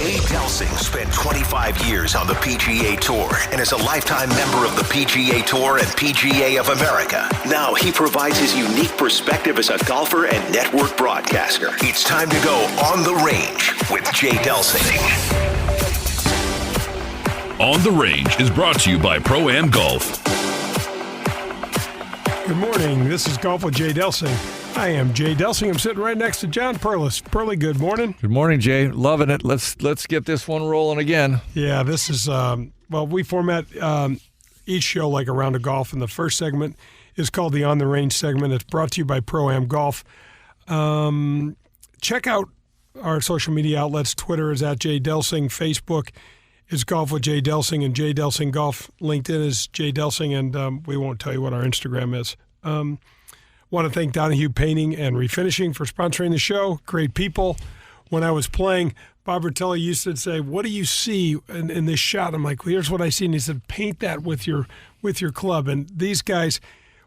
Jay Delsing spent 25 years on the PGA Tour and is a lifetime member of the PGA Tour and PGA of America. Now he provides his unique perspective as a golfer and network broadcaster. It's time to go on the range with Jay Delsing. On the Range is brought to you by Pro-Am Golf. Good morning. This is Golf with Jay Delsing. I am Jay Delsing. I'm sitting right next to John Perlis. Perley, good morning. Good morning, Jay. Loving it. Let's get this one rolling again. Yeah, this is, we format each show like a round of golf, and the first segment is called the On the Range segment. It's brought to you by Pro-Am Golf. Check out our social media outlets. Twitter is at Jay Delsing. Facebook is Golf with Jay Delsing and Jay Delsing Golf. LinkedIn is Jay Delsing, and we won't tell you what our Instagram is. Want to thank Donahue Painting and Refinishing for sponsoring the show. Great people. When I was playing, Bob Bertelli used to say, "What do you see in this shot?" I'm like, "Well, here's what I see." And he said, "Paint that with your club." And these guys,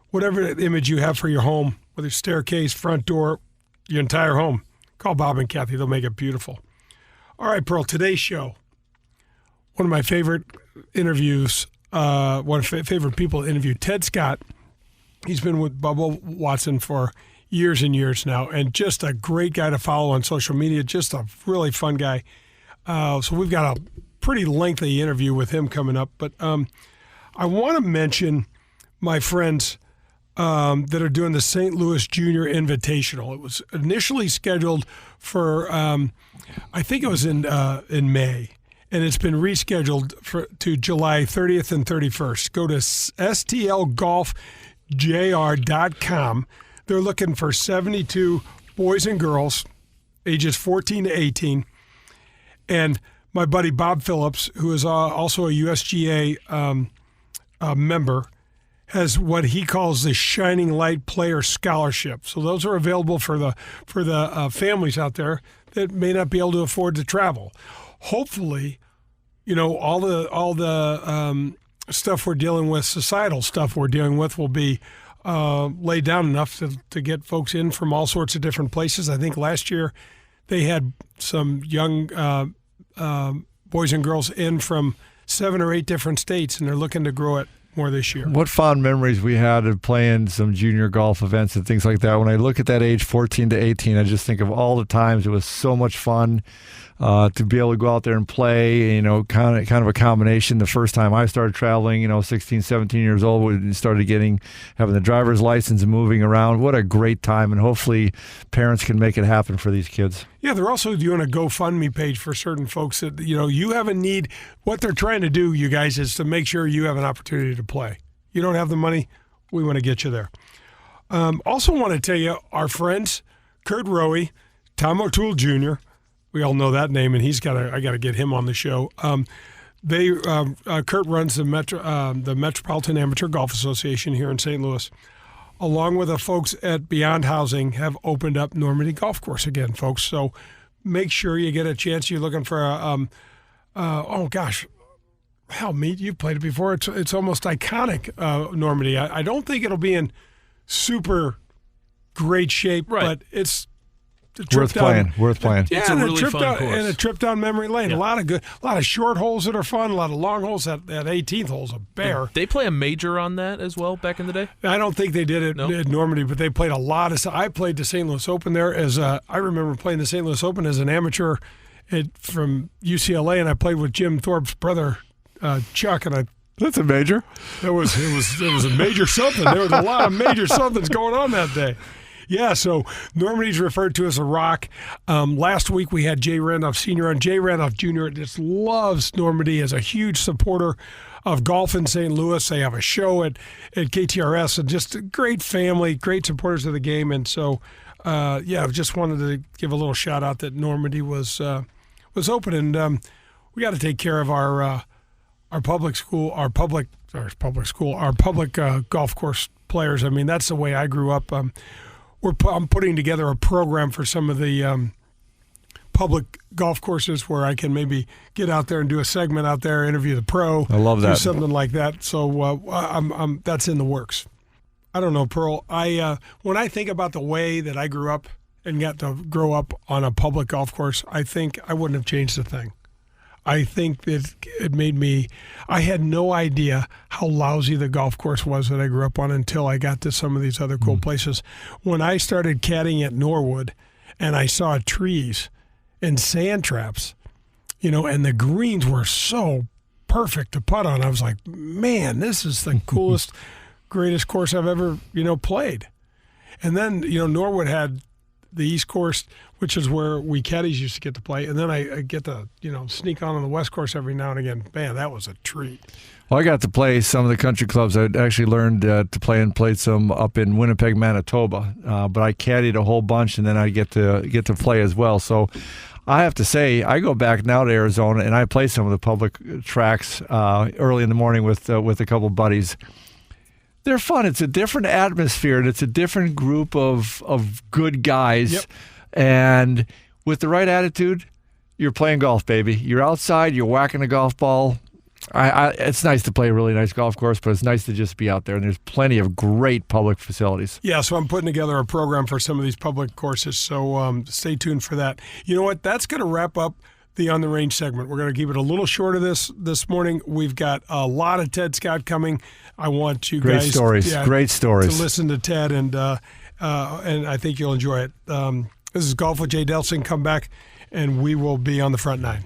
whatever image you have for your home, whether staircase, front door, your entire home, call Bob and Kathy. They'll make it beautiful. All right, Pearl, today's show. One of my favorite interviews, one of my favorite people to interview, Ted Scott. He's been with Bubba Watson for years and years now, and just a great guy to follow on social media, just a really fun guy. So we've got a pretty lengthy interview with him coming up. But I want to mention my friends that are doing the St. Louis Junior Invitational. It was initially scheduled for, I think it was in May, and it's been rescheduled to July 30th and 31st. Go to stlgolfjr.com. They're looking for 72 boys and girls, ages 14 to 18. And my buddy Bob Phillips, who is also a USGA member, has what he calls the Shining Light Player Scholarship. So those are available for the families out there that may not be able to afford to travel. Hopefully, all the stuff we're dealing with, societal stuff we're dealing with, will be laid down enough to get folks in from all sorts of different places. I think last year they had some young boys and girls in from 7 or 8 different states, and they're looking to grow it more this year. What fond memories we had of playing some junior golf events and things like that. When I look at that age 14 to 18, I just think of all the times it was so much fun to be able to go out there and play, kind of a combination. The first time I started traveling, 16, 17 years old, we started having the driver's license and moving around. What a great time, and hopefully parents can make it happen for these kids. Yeah, they're also doing a GoFundMe page for certain folks that, you have a need. What they're trying to do, you guys, is to make sure you have an opportunity to play. You don't have the money, we want to get you there. Also want to tell you, our friends, Kurt Rowe, Tom O'Toole Jr., we all know that name, and I got to get him on the show. Kurt runs the Metropolitan Amateur Golf Association here in St. Louis, along with the folks at Beyond Housing, have opened up Normandy Golf Course again, folks. So make sure you get a chance. You're looking for Meat, you've played it before. It's almost iconic, Normandy. I don't think it'll be in super great shape, right, but it's worth playing. Yeah, it's a really fun course. And a trip down memory lane. Yeah. A lot of short holes that are fun, a lot of long holes. That 18th hole's a bear. They play a major on that as well back in the day? I don't think they did it at Normandy, but they played a lot of. I played the St. Louis Open there I remember playing the St. Louis Open as an amateur from UCLA, and I played with Jim Thorpe's brother, Chuck, and that's a major. It was a major something. There was a lot of major somethings going on that day. Yeah, so Normandy's referred to as a rock. Last week we had Jay Randolph Sr. on. Jay Randolph Jr. just loves Normandy, as a huge supporter of golf in St. Louis. They have a show at KTRS, and just a great family, great supporters of the game. And so, I just wanted to give a little shout out that Normandy was open, and we got to take care of our public golf course players. I mean, that's the way I grew up. I'm putting together a program for some of the public golf courses where I can maybe get out there and do a segment out there, interview the pro. I love that. Do something like that. So that's in the works. I don't know, Pearl. When I think about the way that I grew up and got to grow up on a public golf course, I think I wouldn't have changed a thing. I think that it made me – I had no idea how lousy the golf course was that I grew up on until I got to some of these other cool places. When I started caddying at Norwood and I saw trees and sand traps, and the greens were so perfect to putt on, I was like, man, this is the coolest, greatest course I've ever, played. And then, Norwood had the East Course, which is where we caddies used to get to play. And then I get to, sneak on the West Course every now and again. Man, that was a treat. Well, I got to play some of the country clubs. I actually learned to play and played some up in Winnipeg, Manitoba. But I caddied a whole bunch, and then I get to play as well. So I have to say, I go back now to Arizona, and I play some of the public tracks early in the morning with a couple buddies. They're fun. It's a different atmosphere, and it's a different group of good guys. Yep. And with the right attitude, you're playing golf, baby. You're outside. You're whacking a golf ball. It's nice to play a really nice golf course, but it's nice to just be out there, and there's plenty of great public facilities. Yeah, so I'm putting together a program for some of these public courses, so stay tuned for that. You know what? That's going to wrap up the On the Range segment. We're going to keep it a little shorter this morning. We've got a lot of Ted Scott coming. I want you Great guys great stories to listen to Ted, and I think you'll enjoy it. This is Golf with Jay Delsing. Come back, and we will be on the front nine.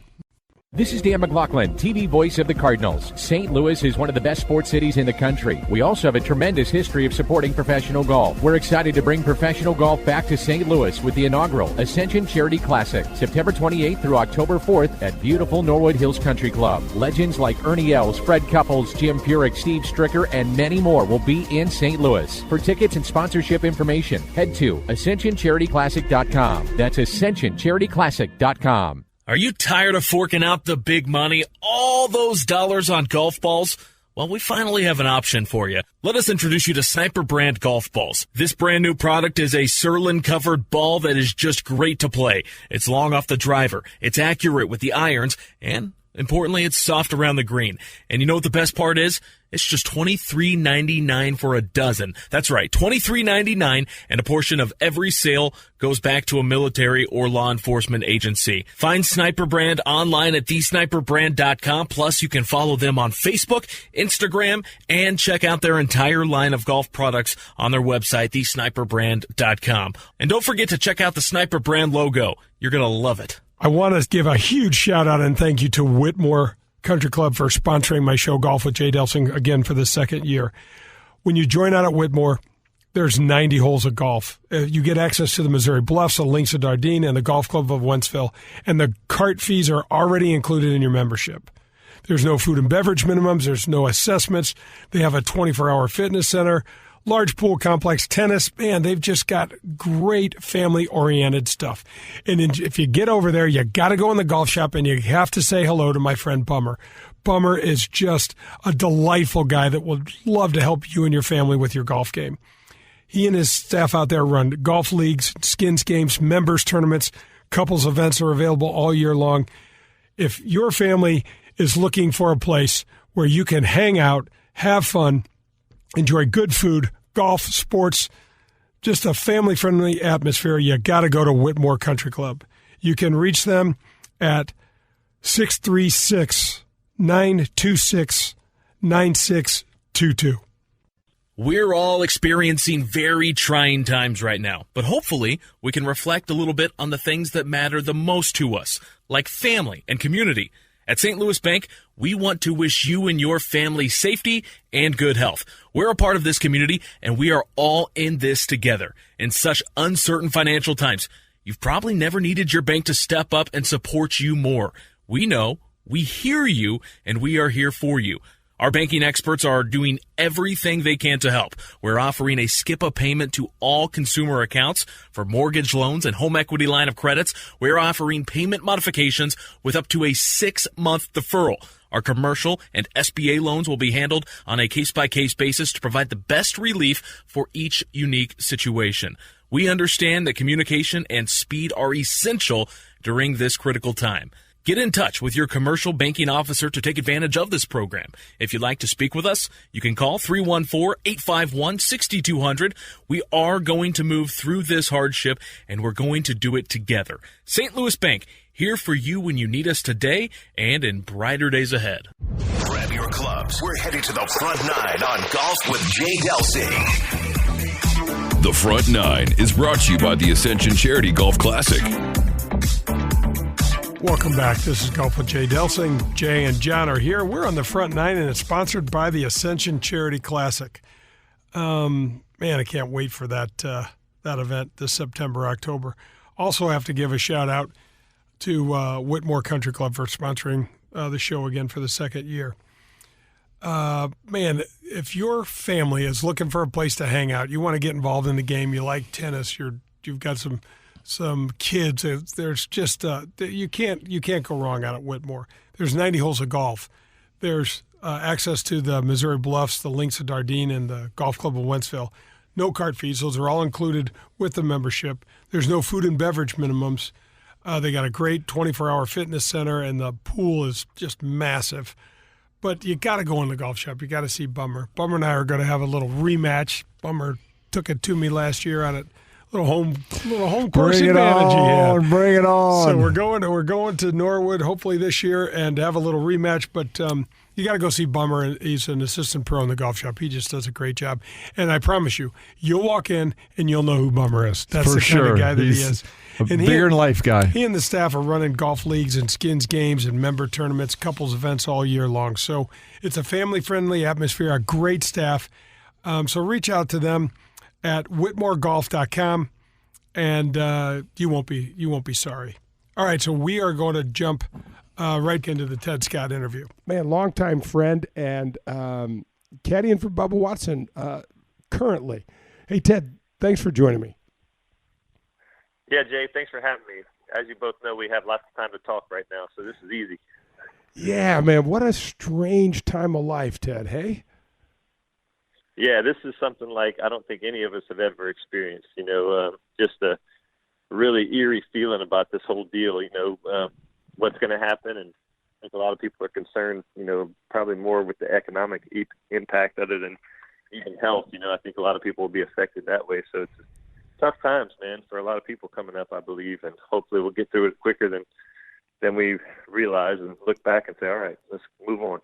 This is Dan McLaughlin, TV voice of the Cardinals. St. Louis is one of the best sports cities in the country. We also have a tremendous history of supporting professional golf. We're excited to bring professional golf back to St. Louis with the inaugural Ascension Charity Classic, September 28th through October 4th at beautiful Norwood Hills Country Club. Legends like Ernie Els, Fred Couples, Jim Furyk, Steve Stricker, and many more will be in St. Louis. For tickets and sponsorship information, head to AscensionCharityClassic.com. That's AscensionCharityClassic.com. Are you tired of forking out the big money, all those dollars on golf balls? Well, we finally have an option for you. Let us introduce you to Sniper brand golf balls. This brand new product is a Surlyn-covered ball that is just great to play. It's long off the driver, it's accurate with the irons, and importantly, it's soft around the green. And you know what the best part is? It's just $23.99 for a dozen. That's right, $23.99, and a portion of every sale goes back to a military or law enforcement agency. Find Sniper Brand online at thesniperbrand.com. Plus, you can follow them on Facebook, Instagram, and check out their entire line of golf products on their website, thesniperbrand.com. And don't forget to check out the Sniper Brand logo. You're going to love it. I want to give a huge shout-out and thank you to Whitmore Country Club for sponsoring my show, Golf with Jay Delsing, again for the second year. When you join out at Whitmore, there's 90 holes of golf. You get access to the Missouri Bluffs, the Links of Dardenne, and the Golf Club of Wentzville, and the cart fees are already included in your membership. There's no food and beverage minimums. There's no assessments. They have a 24-hour fitness center, large pool complex, tennis. Man, they've just got great family-oriented stuff. And if you get over there, you got to go in the golf shop, and you have to say hello to my friend Bummer. Bummer is just a delightful guy that would love to help you and your family with your golf game. He and his staff out there run golf leagues, skins games, members tournaments, couples events are available all year long. If your family is looking for a place where you can hang out, have fun, enjoy good food, golf, sports, just a family-friendly atmosphere, you got to go to Whitmore Country Club. You can reach them at 636-926-9622. We're all experiencing very trying times right now, but hopefully we can reflect a little bit on the things that matter the most to us, like family and community. At St. Louis Bank, we want to wish you and your family safety and good health. We're a part of this community, and we are all in this together. In such uncertain financial times, you've probably never needed your bank to step up and support you more. We know, we hear you, and we are here for you. Our banking experts are doing everything they can to help. We're offering a skip-a-payment to all consumer accounts for mortgage loans and home equity line of credits. We're offering payment modifications with up to a 6-month deferral. Our commercial and SBA loans will be handled on a case-by-case basis to provide the best relief for each unique situation. We understand that communication and speed are essential during this critical time. Get in touch with your commercial banking officer to take advantage of this program. If you'd like to speak with us, you can call 314-851-6200. We are going to move through this hardship, and we're going to do it together. St. Louis Bank, Here for you when you need us today and in brighter days ahead. Grab your clubs. We're headed to the front nine on Golf with Jay Delsing. The Front Nine is brought to you by the Ascension Charity Golf Classic. Welcome back. This is Golf with Jay Delsing. Jay and John are here. We're on the front nine, and it's sponsored by the Ascension Charity Classic. Man, I can't wait for that event this September, October. Also have to give a shout-out to Whitmore Country Club for sponsoring the show again for the second year. Man, if your family is looking for a place to hang out, you want to get involved in the game, you like tennis, you've got some kids. There's just you can't go wrong out at Whitmore. There's 90 holes of golf. There's access to the Missouri Bluffs, the Links of Dardenne, and the Golf Club of Wentzville. No cart fees; those are all included with the membership. There's no food and beverage minimums. They got a great 24-hour fitness center, and the pool is just massive. But you got to go in the golf shop. You got to see Bummer. Bummer and I are going to have a little rematch. Bummer took it to me last year on it. Little home course advantage he had. Bring it on. So we're going to Norwood hopefully this year and have a little rematch. But you got to go see Bummer. He's an assistant pro in the golf shop. He just does a great job. And I promise you'll walk in and you'll know who Bummer is. That's the kind of guy that he is. And bigger than life guy. He and the staff are running golf leagues and skins games and member tournaments, couples events all year long. So it's a family-friendly atmosphere, a great staff. So reach out to them at whitmoregolf.com, and you won't be sorry. All right, so we are going to jump right into the Ted Scott interview. Man, longtime friend and caddying for Bubba Watson currently. Hey, Ted, thanks for joining me. Yeah, Jay, thanks for having me. As you both know, we have lots of time to talk right now, so this is easy. Yeah, man, what a strange time of life, Ted, hey? Yeah, this is something like I don't think any of us have ever experienced, just a really eerie feeling about this whole deal, what's going to happen. And I think a lot of people are concerned, probably more with the economic impact other than even health. I think a lot of people will be affected that way. So it's tough times, man, for a lot of people coming up, I believe, and hopefully we'll get through it quicker than we realize and look back and say, all right, let's move on.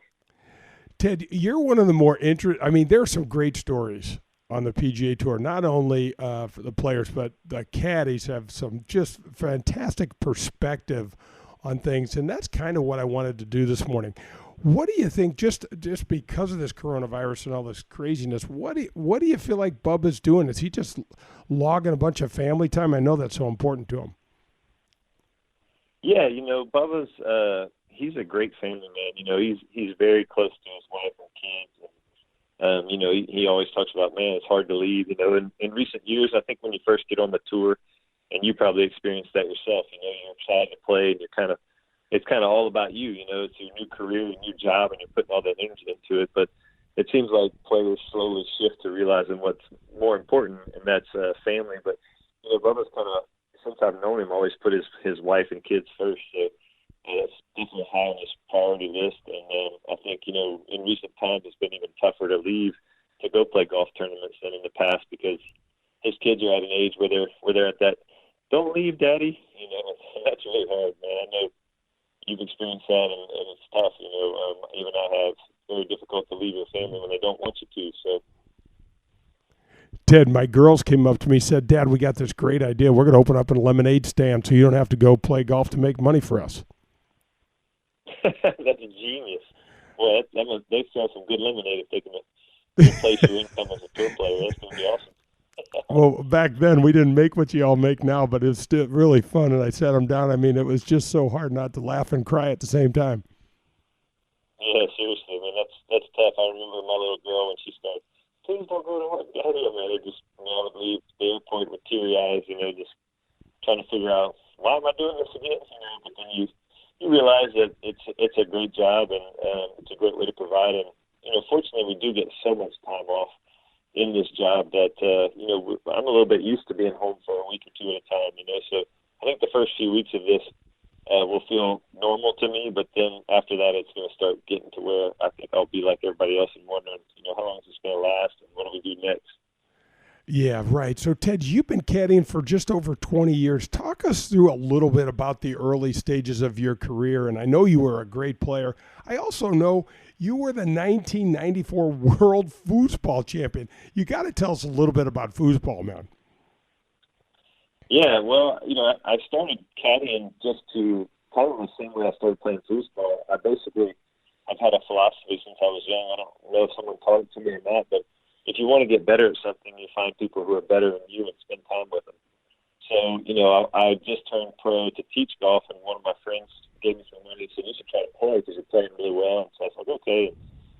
Ted, you're one of the more there are some great stories on the PGA Tour, not only for the players, but the caddies have some just fantastic perspective on things, and that's kind of what I wanted to do this morning. What do you think, just because of this coronavirus and all this craziness, what do you feel like Bubba's doing? Is he just logging a bunch of family time? I know that's so important to him. Yeah, Bubba's he's a great family man. He's very close to his wife and kids. And, he always talks about, man, it's hard to leave. In recent years, I think when you first get on the tour, and you probably experienced that yourself, you're excited to play and it's kind of all about you. It's your new career, your new job, and you're putting all that energy into it. But it seems like players slowly shift to realizing what's more important, and that's family. But, Bubba's kind of, since I've known him, always put his wife and kids first. So, it's definitely high on his priority list, and I think in recent times it's been even tougher to leave to go play golf tournaments than in the past because his kids are at an age where they're at that don't leave, Daddy. That's really hard, man. I know you've experienced that, and it's tough. Even I have. It's very difficult to leave your family when they don't want you to. So. Ted, my girls came up to me and said, Dad, we got this great idea. We're going to open up a lemonade stand so you don't have to go play golf to make money for us. That's a genius. Well, they sell some good lemonade if they can replace your income as a tour player. That's going to be awesome. Well, back then we didn't make what you all make now, but it was still really fun, and I sat them down. I mean, it was just so hard not to laugh and cry at the same time. Yeah, seriously, man, that's tough. I remember my little girl when she started, please don't go to work, Daddy. I mean, I would leave the airport with teary eyes, just trying to figure out, why am I doing this again? But then you realize that it's a great job and it's a great way to provide. And, fortunately, we do get so much time off in this job that, I'm a little bit used to being home for a week or two at a time, So I think the first few weeks of this will feel normal to me, but then after that it's going to start getting to where I think I'll be like everybody else and wondering, how long is this going to last and what do we do next? Yeah, right. So, Ted, you've been caddying for just over 20 years. Talk us through a little bit about the early stages of your career. And I know you were a great player. I also know you were the 1994 World Foosball Champion. You got to tell us a little bit about foosball, man. Yeah, well, I started caddying just to kind of the same way I started playing foosball. I've had a philosophy since I was young. I don't know if someone taught it to me or not, but if you want to get better at something, you find people who are better than you and spend time with them. So, I just turned pro to teach golf, and one of my friends gave me some money and said, you should try to play because you're playing really well. And so I was like, okay.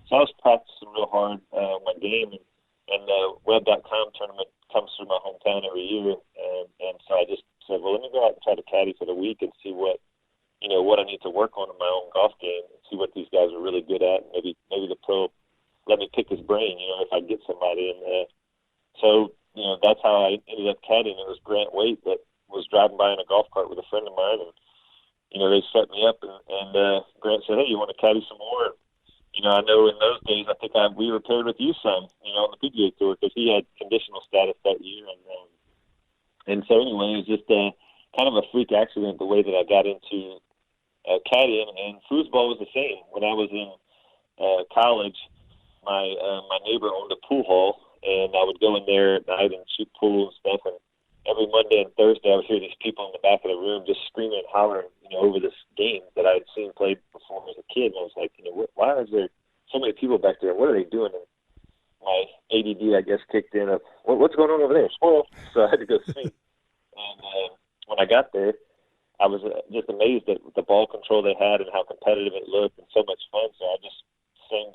So I was practicing real hard my game, and the Web.com tournament comes through my hometown every year. And so I just said, well, let me go out and try to caddy for the week and see what I need to work on in my own golf game and see what these guys are really good at. Maybe the pro let me pick his brain, if I get somebody in there. So, that's how I ended up caddying. It was Grant Waite that was driving by in a golf cart with a friend of mine, and, they set me up, and Grant said, hey, you want to caddy some more? I know in those days, I think we were paired with you some, on the PGA Tour, because he had conditional status that year. And so anyway, it was just kind of a freak accident the way that I got into caddying, and foosball was the same. When I was in college, my neighbor owned a pool hall, and I would go in there at night and shoot pool and stuff. And every Monday and Thursday, I would hear these people in the back of the room just screaming and hollering, over this game that I had seen played before as a kid. And I was like, why is there so many people back there? What are they doing? And my ADD, I guess, kicked in of what's going on over there? Squirrel. So I had to go see. And when I got there, I was just amazed at the ball control they had and how competitive it looked and so much fun. So I just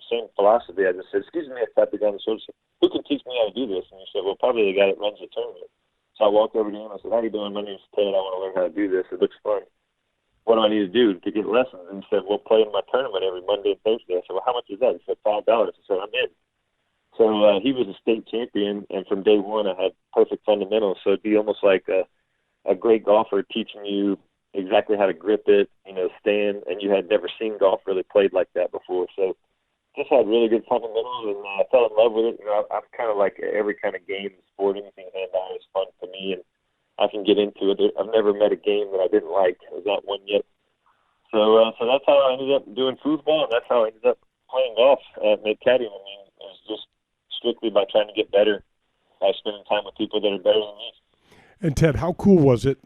same philosophy. I just said, excuse me, I tapped the guy on the shoulder. Who can teach me how to do this? And he said, well, probably the guy that runs the tournament. So I walked over to him. I said, how you doing? My name's Ted. I want to learn how to do this. It looks fun. What do I need to do to get lessons? And he said, well, play in my tournament every Monday and Thursday. I said, well, how much is that? He said, $5. I said, I'm in. So he was a state champion, and from day one I had perfect fundamentals. So it'd be almost like a great golfer teaching you exactly how to grip it, stand, and you had never seen golf really played like that before. So just had really good fundamentals, and I fell in love with it. I'm kind of like every kind of game and sport, anything hand-eye is fun to me, and I can get into it. I've never met a game that I didn't like. There's not one yet. So that's how I ended up doing foosball, and that's how I ended up playing golf at mid-caddying. I mean, it was just strictly by trying to get better, by spending time with people that are better than me. And, Ted, how cool was it?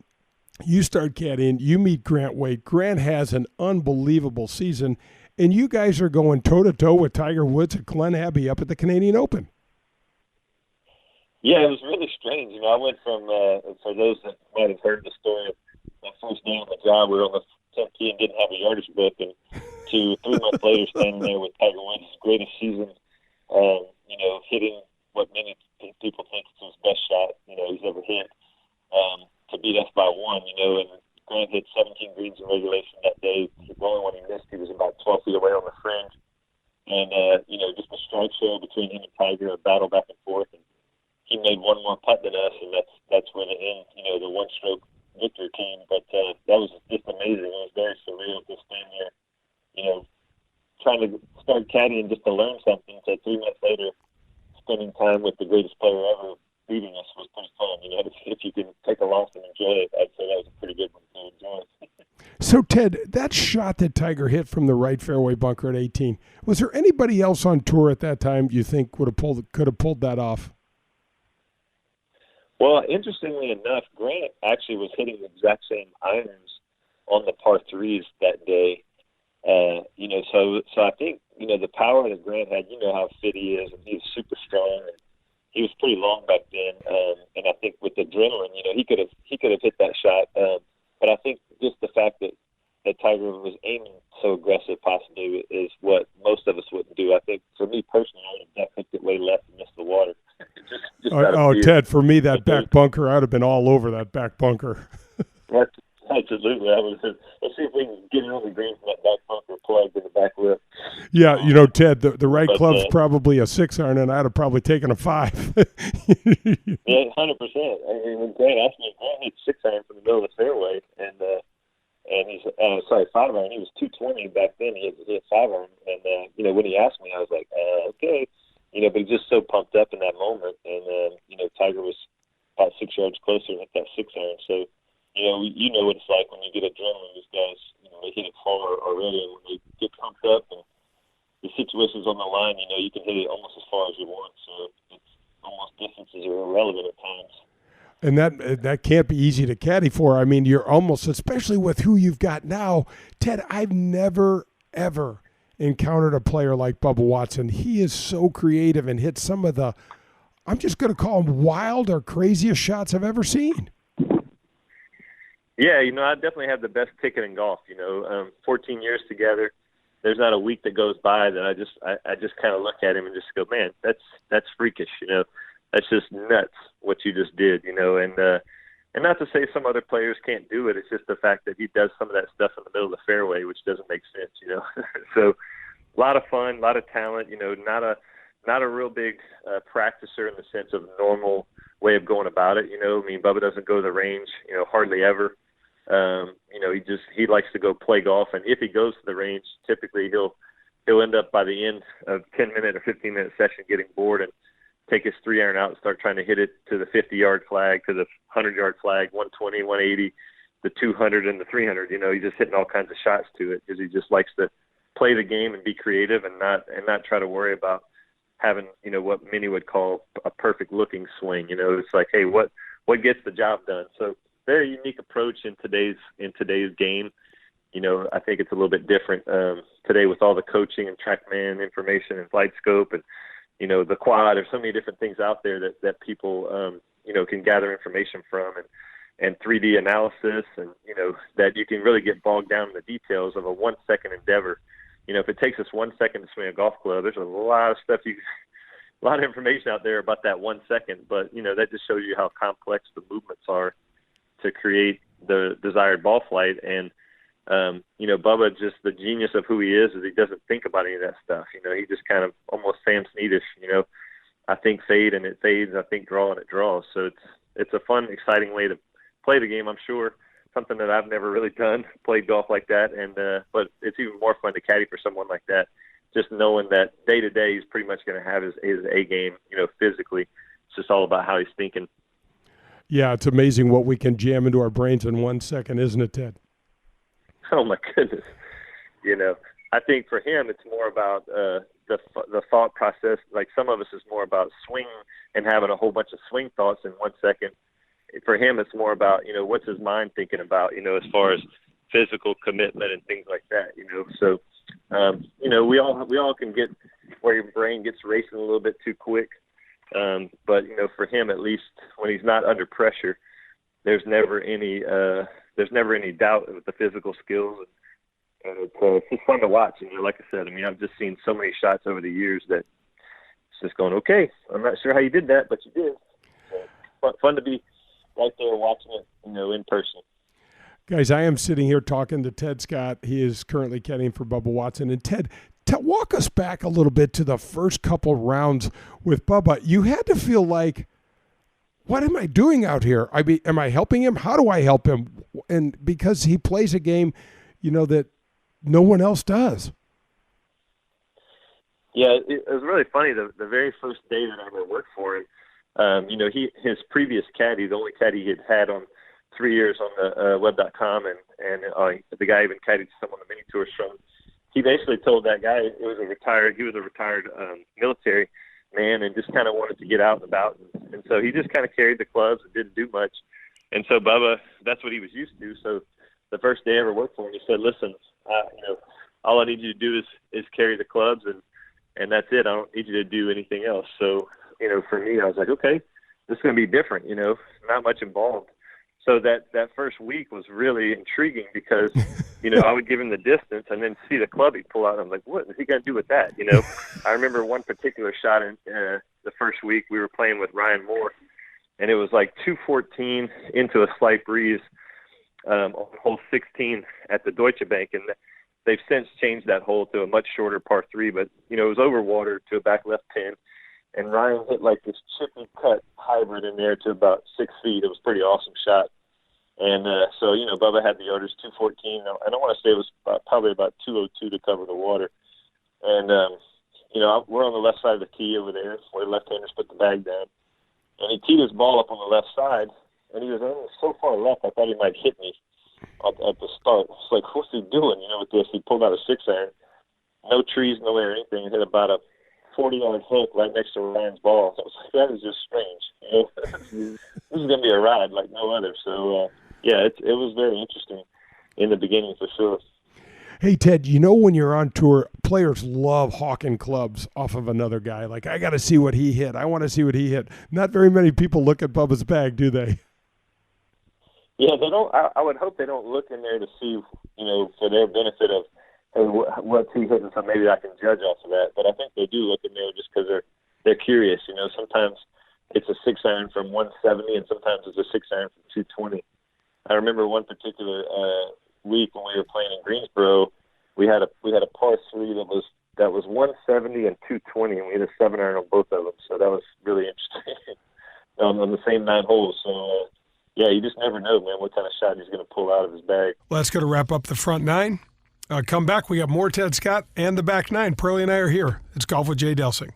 You start caddying, you meet Grant Waite. Grant has an unbelievable season, and you guys are going toe-to-toe with Tiger Woods at Glen Abbey up at the Canadian Open. Yeah, it was really strange. I went from, for those that might have heard the story of my first day on the job, we were on the 10th tee and didn't have a yardage book, and to 3 months later standing there with Tiger Woods' greatest season, hitting what many people think is his best shot, he's ever hit, to beat us by one, and Grant hit 17 greens in regulation that day. The only one he missed, he was about 12 feet away on the fringe. And, just a strike show between him and Tiger, a battle back and forth. And he made one more putt than us, and that's where the end, the one-stroke victory came. But that was just amazing. It was very surreal to stand there, trying to start caddying just to learn something. So 3 months later, spending time with the greatest player ever beating us was pretty fun. If you can take a loss and enjoy it, I'd say that was a pretty good one to enjoy. So, Ted, that shot that Tiger hit from the right fairway bunker at 18, was there anybody else on tour at that time you think could have pulled that off? Well, interestingly enough, Grant actually was hitting the exact same irons on the par threes that day. So I think, the power that Grant had, how fit he is, and he was super strong, and he was pretty long back then. And I think with adrenaline, he could have hit that shot. But I think just the fact that Tiger was aiming so aggressive possibly is what most of us wouldn't do. I think for me personally, I would have hooked it way left and missed the water. Ted, for me, that back bunker, I would have been all over that back bunker. Absolutely. Let's see if we can get it on the green from that back bunker plugged in the back lip. Yeah, Ted, the right club's probably a 6-iron, and I'd have probably taken a 5. Yeah, 100%. When Grant asked me, Grant hit 6-iron from the middle of the fairway, and he's 5-iron. He was 220 back then. He hit 5-iron, and when he asked me, I was like, okay. but he's just so pumped up in that moment. And, Tiger was about 6 yards closer and hit that 6-iron. So, you know what it's like when you get adrenaline. These guys, they hit it far already, and when they get pumped up and the situation's on the line, you can hit it almost as far as you want. So it's almost distances are irrelevant at times. And that can't be easy to caddy for. I mean, you're almost, especially with who you've got now. Ted, I've never, ever encountered a player like Bubba Watson. He is so creative and hits some of the, I'm just going to call them wild or craziest shots I've ever seen. Yeah, I definitely have the best ticket in golf. 14 years together. There's not a week that goes by that I just kind of look at him and just go, man, that's freakish. That's just nuts what you just did. And not to say some other players can't do it. It's just the fact that he does some of that stuff in the middle of the fairway, which doesn't make sense. So a lot of fun, a lot of talent. Not a real big practicer in the sense of normal way of going about it. Bubba doesn't go to the range, hardly ever. He likes to go play golf, and if he goes to the range, typically he'll end up by the end of 10-minute or 15-minute session getting bored and take his 3-iron out and start trying to hit it to the 50-yard flag, to the 100-yard flag, 120, 180, the 200, and the 300. He's just hitting all kinds of shots to it because he just likes to play the game and be creative and not try to worry about having what many would call a perfect looking swing. It's like, hey, what gets the job done? So very unique approach in today's game. I think it's a little bit different today with all the coaching and TrackMan information and Flight Scope and the quad. There's so many different things out there that people can gather information from and 3D analysis and that you can really get bogged down in the details of a 1 second endeavor. If it takes us 1 second to swing a golf club, there's a lot of stuff a lot of information out there about that 1 second, but that just shows you how complex the movements are to create the desired ball flight. And Bubba, just the genius of who he is he doesn't think about any of that stuff. He just kind of almost Sam Sneadish. I think fade and it fades. I think draw and it draws. So it's a fun, exciting way to play the game. I'm sure something that I've never really done, played golf like that, and but it's even more fun to caddy for someone like that. Just knowing that day to day he's pretty much going to have his A game. Physically, it's just all about how he's thinking. Yeah, it's amazing what we can jam into our brains in 1 second, isn't it, Ted? Oh my goodness! I think for him it's more about the thought process. Like some of us is more about swing and having a whole bunch of swing thoughts in 1 second. For him, it's more about what's his mind thinking about. As far as physical commitment and things like that. So we all can get where your brain gets racing a little bit too quick. But for him, at least when he's not under pressure, there's never any doubt with the physical skills, and it's just fun to watch. Like I said, I've just seen so many shots over the years that it's just going, okay, I'm not sure how you did that, but you did. So, fun to be right there watching it, in person. Guys, I am sitting here talking to Ted Scott. He is currently caddying for Bubba Watson. And Ted, walk us back a little bit to the first couple rounds with Bubba. You had to feel like, what am I doing out here? Am I helping him? How do I help him? And because he plays a game, that no one else does. Yeah, it was really funny. The very first day that I ever worked for him, his previous caddy, the only caddy he had on 3 years on the web.com, and the guy even caddied some on the mini tours from. He basically told that guy he was a retired military man and just kind of wanted to get out and about, and so he just kind of carried the clubs and didn't do much. And so Bubba, that's what he was used to. So the first day I ever worked for him, he said, "Listen, all I need you to do is carry the clubs, and that's it. I don't need you to do anything else." So for me, I was like, okay, this is going to be different. Not much involved. So that first week was really intriguing because, I would give him the distance and then see the club he'd pull out. I'm like, what is he going to do with that? I remember one particular shot in the first week we were playing with Ryan Moore, and it was like 214 into a slight breeze on hole 16 at the Deutsche Bank. And they've since changed that hole to a much shorter par 3, but, it was over water to a back left pin. And Ryan hit like this chippy cut hybrid in there to about 6 feet. It was a pretty awesome shot. And so, Bubba had the yardage 214. I don't want to say it was probably about 202 to cover the water. And we're on the left side of the tee over there where left-handers put the bag down. And he teed his ball up on the left side, and he was so far left, I thought he might hit me at the start. It's like, what's he doing, with this? He pulled out a 6-iron. No trees, no air, anything. He hit about a 40-yard hook right next to Ryan's ball. So I was like, that is just strange. This is going to be a ride like no other. So, it was very interesting in the beginning for sure. Hey, Ted, when you're on tour, players love hawking clubs off of another guy. Like, I got to see what he hit. I want to see what he hit. Not very many people look at Bubba's bag, do they? Yeah, they don't. I would hope they don't look in there to see, for their benefit of, hey, what's he hitting, so maybe I can judge off of that. But I think they do look in there just because they're curious. Sometimes it's a 6-iron from 170, and sometimes it's a 6-iron from 220. I remember one particular week when we were playing in Greensboro, we had a par 3 that was 170 and 220, and we hit a 7-iron on both of them. So that was really interesting on the same 9 holes. So you just never know, man, what kind of shot he's going to pull out of his bag. Let's go to wrap up the front 9. Come back. We got more Ted Scott and the back 9. Pearlie and I are here. It's Golf with Jay Delsing.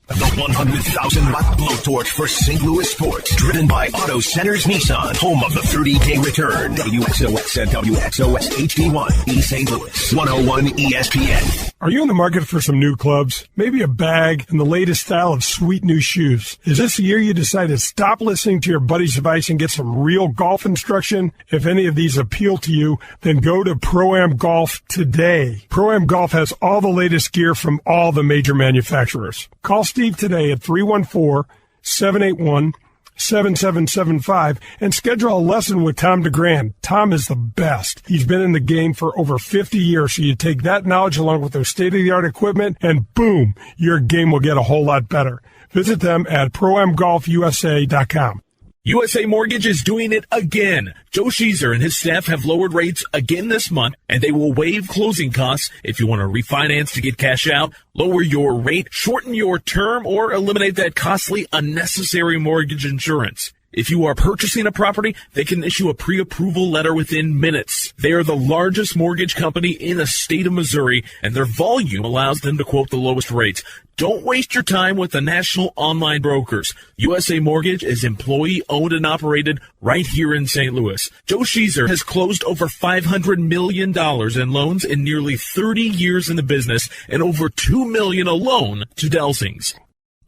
The 100,000-watt blowtorch for St. Louis sports, driven by Auto Centers Nissan, home of the 30-day return. WXOX and WXOX HD1, East St. Louis, 101 ESPN. Are you in the market for some new clubs? Maybe a bag and the latest style of sweet new shoes? Is this the year you decide to stop listening to your buddy's advice and get some real golf instruction? If any of these appeal to you, then go to Pro-Am Golf today. Pro-Am Golf has all the latest gear from all the major manufacturers. Call Steve today at 314-781-7775 and schedule a lesson with Tom DeGrand. Tom is the best. He's been in the game for over 50 years, so you take that knowledge along with their state-of-the-art equipment, and boom, your game will get a whole lot better. Visit them at proamgolfusa.com. USA Mortgage is doing it again. Joe Sheezer and his staff have lowered rates again this month, and they will waive closing costs if you want to refinance to get cash out, lower your rate, shorten your term, or eliminate that costly, unnecessary mortgage insurance. If you are purchasing a property, they can issue a pre-approval letter within minutes. They are the largest mortgage company in the state of Missouri, and their volume allows them to quote the lowest rates. Don't waste your time with the national online brokers. USA Mortgage is employee-owned and operated right here in St. Louis. Joe Sheezer has closed over $500 million in loans in nearly 30 years in the business and over $2 million alone to Delsings.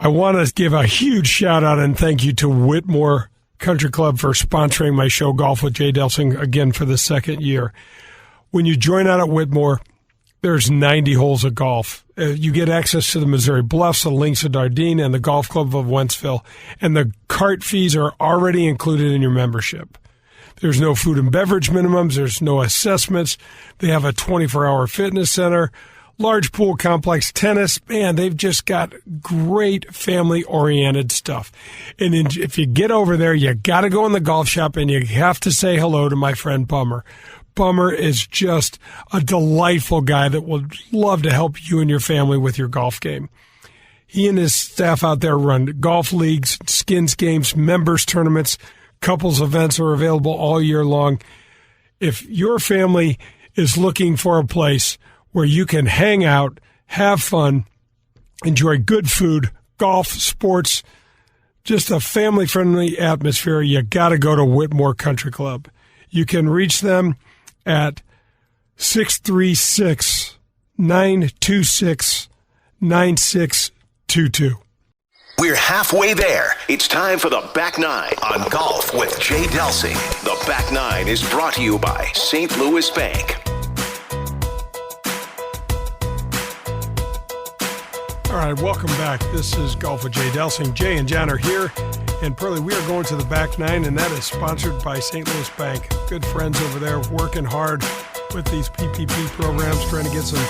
I want to give a huge shout-out and thank you to Whitmore Country Club for sponsoring my show, Golf with Jay Delsing, again for the second year. When you join out at Whitmore, there's 90 holes of golf. You get access to the Missouri Bluffs, the Links of Dardenne, and the Golf Club of Wentzville, and the cart fees are already included in your membership. There's no food and beverage minimums. There's no assessments. They have a 24-hour fitness center, large pool complex, tennis. Man, they've just got great family-oriented stuff. And if you get over there, you got to go in the golf shop, and you have to say hello to my friend Bummer. Bummer is just a delightful guy that would love to help you and your family with your golf game. He and his staff out there run golf leagues, skins games, members tournaments, couples events are available all year long. If your family is looking for a place where you can hang out, have fun, enjoy good food, golf, sports, just a family-friendly atmosphere, you got to go to Whitmore Country Club. You can reach them at 636-926-9622. We're halfway there. It's time for the Back Nine on Golf with Jay Delsing. The Back Nine is brought to you by St. Louis Bank. All right, welcome back. This is Golf with Jay Delsing. Jay and John are here. And Pearlie, we are going to the Back Nine, and that is sponsored by St. Louis Bank. Good friends over there working hard with these PPP programs, trying to get some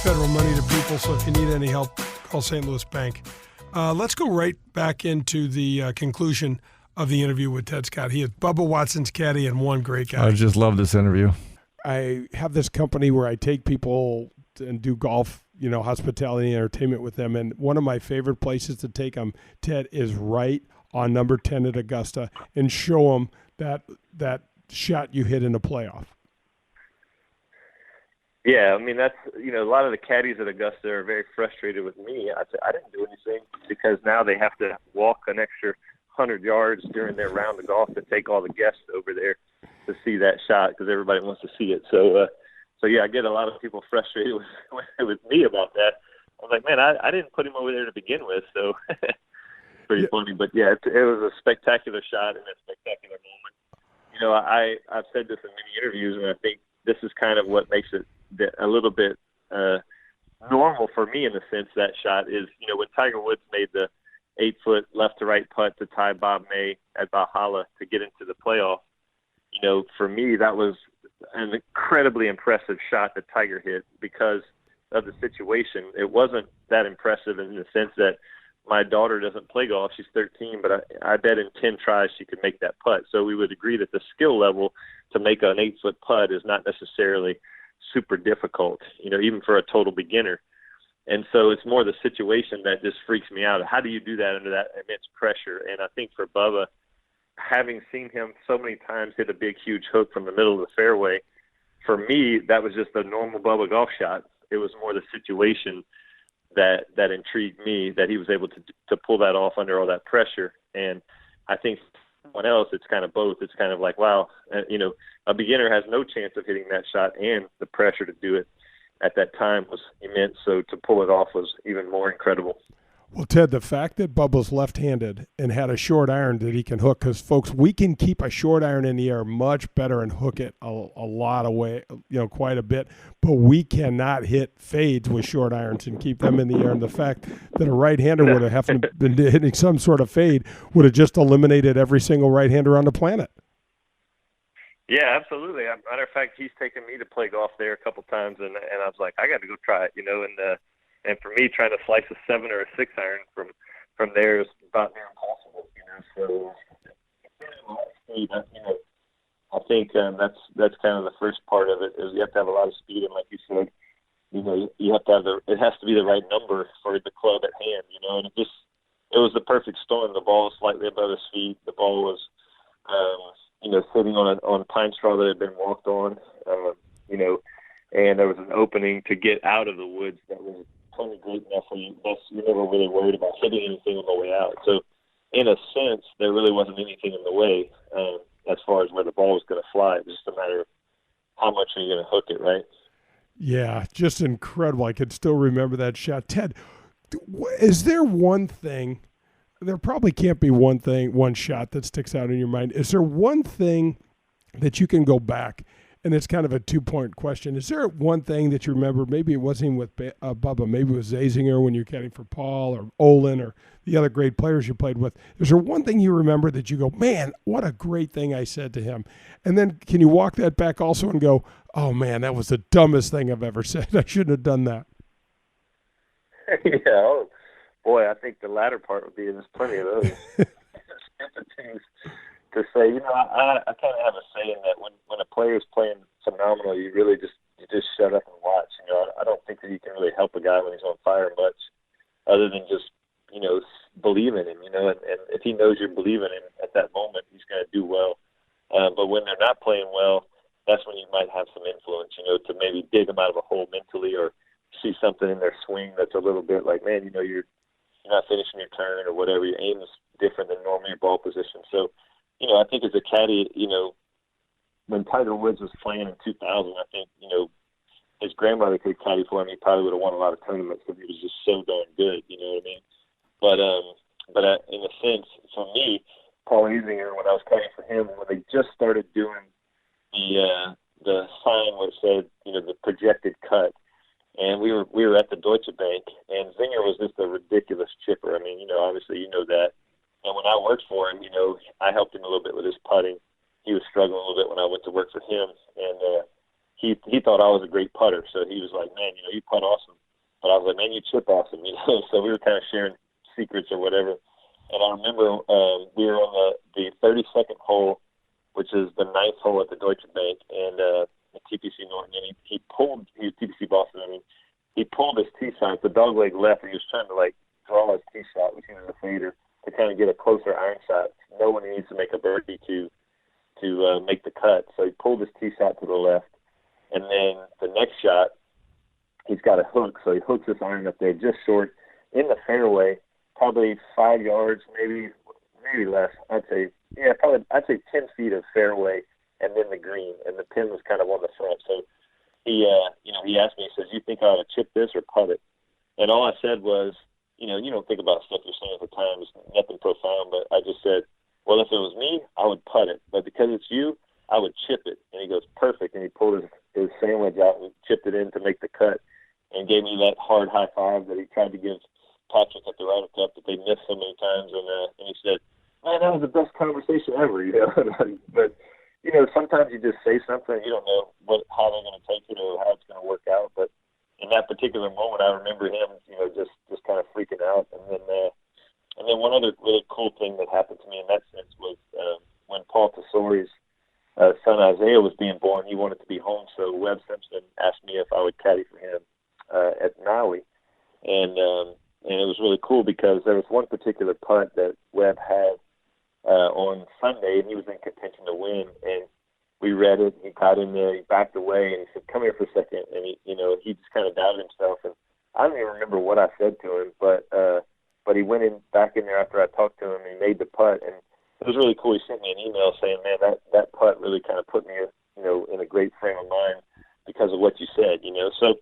federal money to people. So if you need any help, call St. Louis Bank. Let's go right back into the conclusion of the interview with Ted Scott. He is Bubba Watson's caddy and one great guy. I just love this interview. I have this company where I take people and do golf, hospitality and entertainment with them. And one of my favorite places to take them, Ted, is right on number 10 at Augusta and show them that shot you hit in a playoff. Yeah, I mean, that's, a lot of the caddies at Augusta are very frustrated with me. I didn't do anything because now they have to walk an extra 100 yards during their round of golf to take all the guests over there to see that shot because everybody wants to see it. So yeah, I get a lot of people frustrated with me about that. I was like, man, I didn't put him over there to begin with, so pretty funny. But yeah, it was a spectacular shot and a spectacular moment. I've said this in many interviews, and I think this is kind of what makes it a little bit normal for me in the sense that shot is, when Tiger Woods made the 8-foot left to right putt to tie Bob May at Valhalla to get into the playoff, for me that was an incredibly impressive shot that Tiger hit because of the situation. It wasn't that impressive in the sense that my daughter doesn't play golf. She's 13, but I bet in 10 tries she could make that putt. So we would agree that the skill level to make an 8-foot putt is not necessarily super difficult, even for a total beginner. And so it's more the situation that just freaks me out. How do you do that under that immense pressure? And I think for Bubba, having seen him so many times hit a big, huge hook from the middle of the fairway, for me, that was just a normal Bubba golf shot. It was more the situation that intrigued me, that he was able to pull that off under all that pressure. And I think for someone else, it's kind of both. It's kind of like, wow, a beginner has no chance of hitting that shot, and the pressure to do it at that time was immense. So to pull it off was even more incredible. Well, Ted, the fact that Bubba's left-handed and had a short iron that he can hook, because, folks, we can keep a short iron in the air much better and hook it a lot of way, quite a bit, but we cannot hit fades with short irons and keep them in the air. And the fact that a right-hander would have been hitting some sort of fade would have just eliminated every single right-hander on the planet. Yeah, absolutely. Matter of fact, he's taken me to play golf there a couple times, and I was like, I got to go try it, and for me, trying to slice a 7 or a 6 iron from there is about near impossible, So, I think that's kind of the first part of it is you have to have a lot of speed, and like you said, you have to have it has to be the right number for the club at hand, And it was the perfect storm. The ball was slightly above his feet. The ball was, sitting on pine straw that had been walked on, and there was an opening to get out of the woods that was plenty great enough where you're never really worried about hitting anything on the way out. So, in a sense, there really wasn't anything in the way as far as where the ball was going to fly. It was just a matter of how much are you going to hook it, right? Yeah, just incredible. I could still remember that shot. Ted, is there one thing – there probably can't be one shot that sticks out in your mind. Is there one thing that you can go back, and it's kind of a 2-point question. Is there one thing that you remember, maybe it wasn't even with Bubba, maybe it was Zazinger when you're caddying for Paul or Olin or the other great players you played with. Is there one thing you remember that you go, man, what a great thing I said to him? And then can you walk that back also and go, oh, man, that was the dumbest thing I've ever said. I shouldn't have done that. Yeah, boy, I think the latter part would be there's plenty of those things to say. I kind of have a saying that when a player is playing phenomenal, you really just shut up and watch. I don't think that you can really help a guy when he's on fire much, other than just believe in him. And if he knows you believe in him at that moment, he's going to do well. But when they're not playing well, that's when you might have some influence. To maybe dig them out of a hole mentally, or see something in their swing that's a little bit like, man, you're not finishing your turn or whatever. Your aim is different than normal your ball position. So, I think as a caddy, when Tiger Woods was playing in 2000, I think, his grandmother could caddy for him. He probably would have won a lot of tournaments because he was just so darn good. You know what I mean? But in a sense, for me, Paul Easinger, when I was caddying for him, when they just started doing the sign where it said, the projected cut, and we were at the Deutsche Bank, and Zinger was just a ridiculous chipper. I mean, obviously you know that. And when I worked for him, I helped him a little bit with his putting. He was struggling a little bit when I went to work for him, and he thought I was a great putter. So he was like, man, you putt awesome. But I was like, man, you chip awesome. So we were kind of sharing secrets or whatever. And I remember we were on the 32nd hole, which is the 9th hole at the Deutsche Bank, and TPC Norton, and he pulled TPC Boston. He pulled his tee shot, the dog leg left, and he was trying to draw his tee shot, which was a fader, to kind of get a closer iron shot. No one needs to make a birdie to make the cut. So he pulled his tee shot to the left, and then the next shot he's got a hook, so he hooks his iron up there just short in the fairway, probably 5 yards, maybe less. I'd say 10 feet of fairway, and then the green, and the pin was kind of on the front. So he asked me, he says, "You think I ought to chip this or putt it?" And all I said was, you don't think about stuff you're saying at the time. It's nothing profound, but I just said, well, if it was me, I would putt it. But because it's you, I would chip it. And he goes, perfect. And he pulled his sandwich out and chipped it in to make the cut and gave me that hard high five that he tried to give Patrick at the Ryder Cup that they missed so many times. And he said, man, that was the best conversation ever, But, sometimes you just say something, you don't know how they're going to take it or how it's going to work out. But in that particular moment, I remember him, just kind of freaking out. And then one other really cool thing that happened to me in that sense was when Paul Tesori's son Isaiah was being born. He wanted to be home, so Webb Simpson asked me if I would caddy for him at Maui, and it was really cool because there was one particular putt that Webb had on Sunday, and he was in contention to win, and we read it. He got in there, he backed away, and he said, "Come here for a second." And he just kind of doubted himself, and I don't even remember what I said to him, but he went back in there after I talked to him, and he made the putt, and it was really cool. He sent me an email saying, "Man, that putt really kind of put me, in a great frame of mind because of what you said." So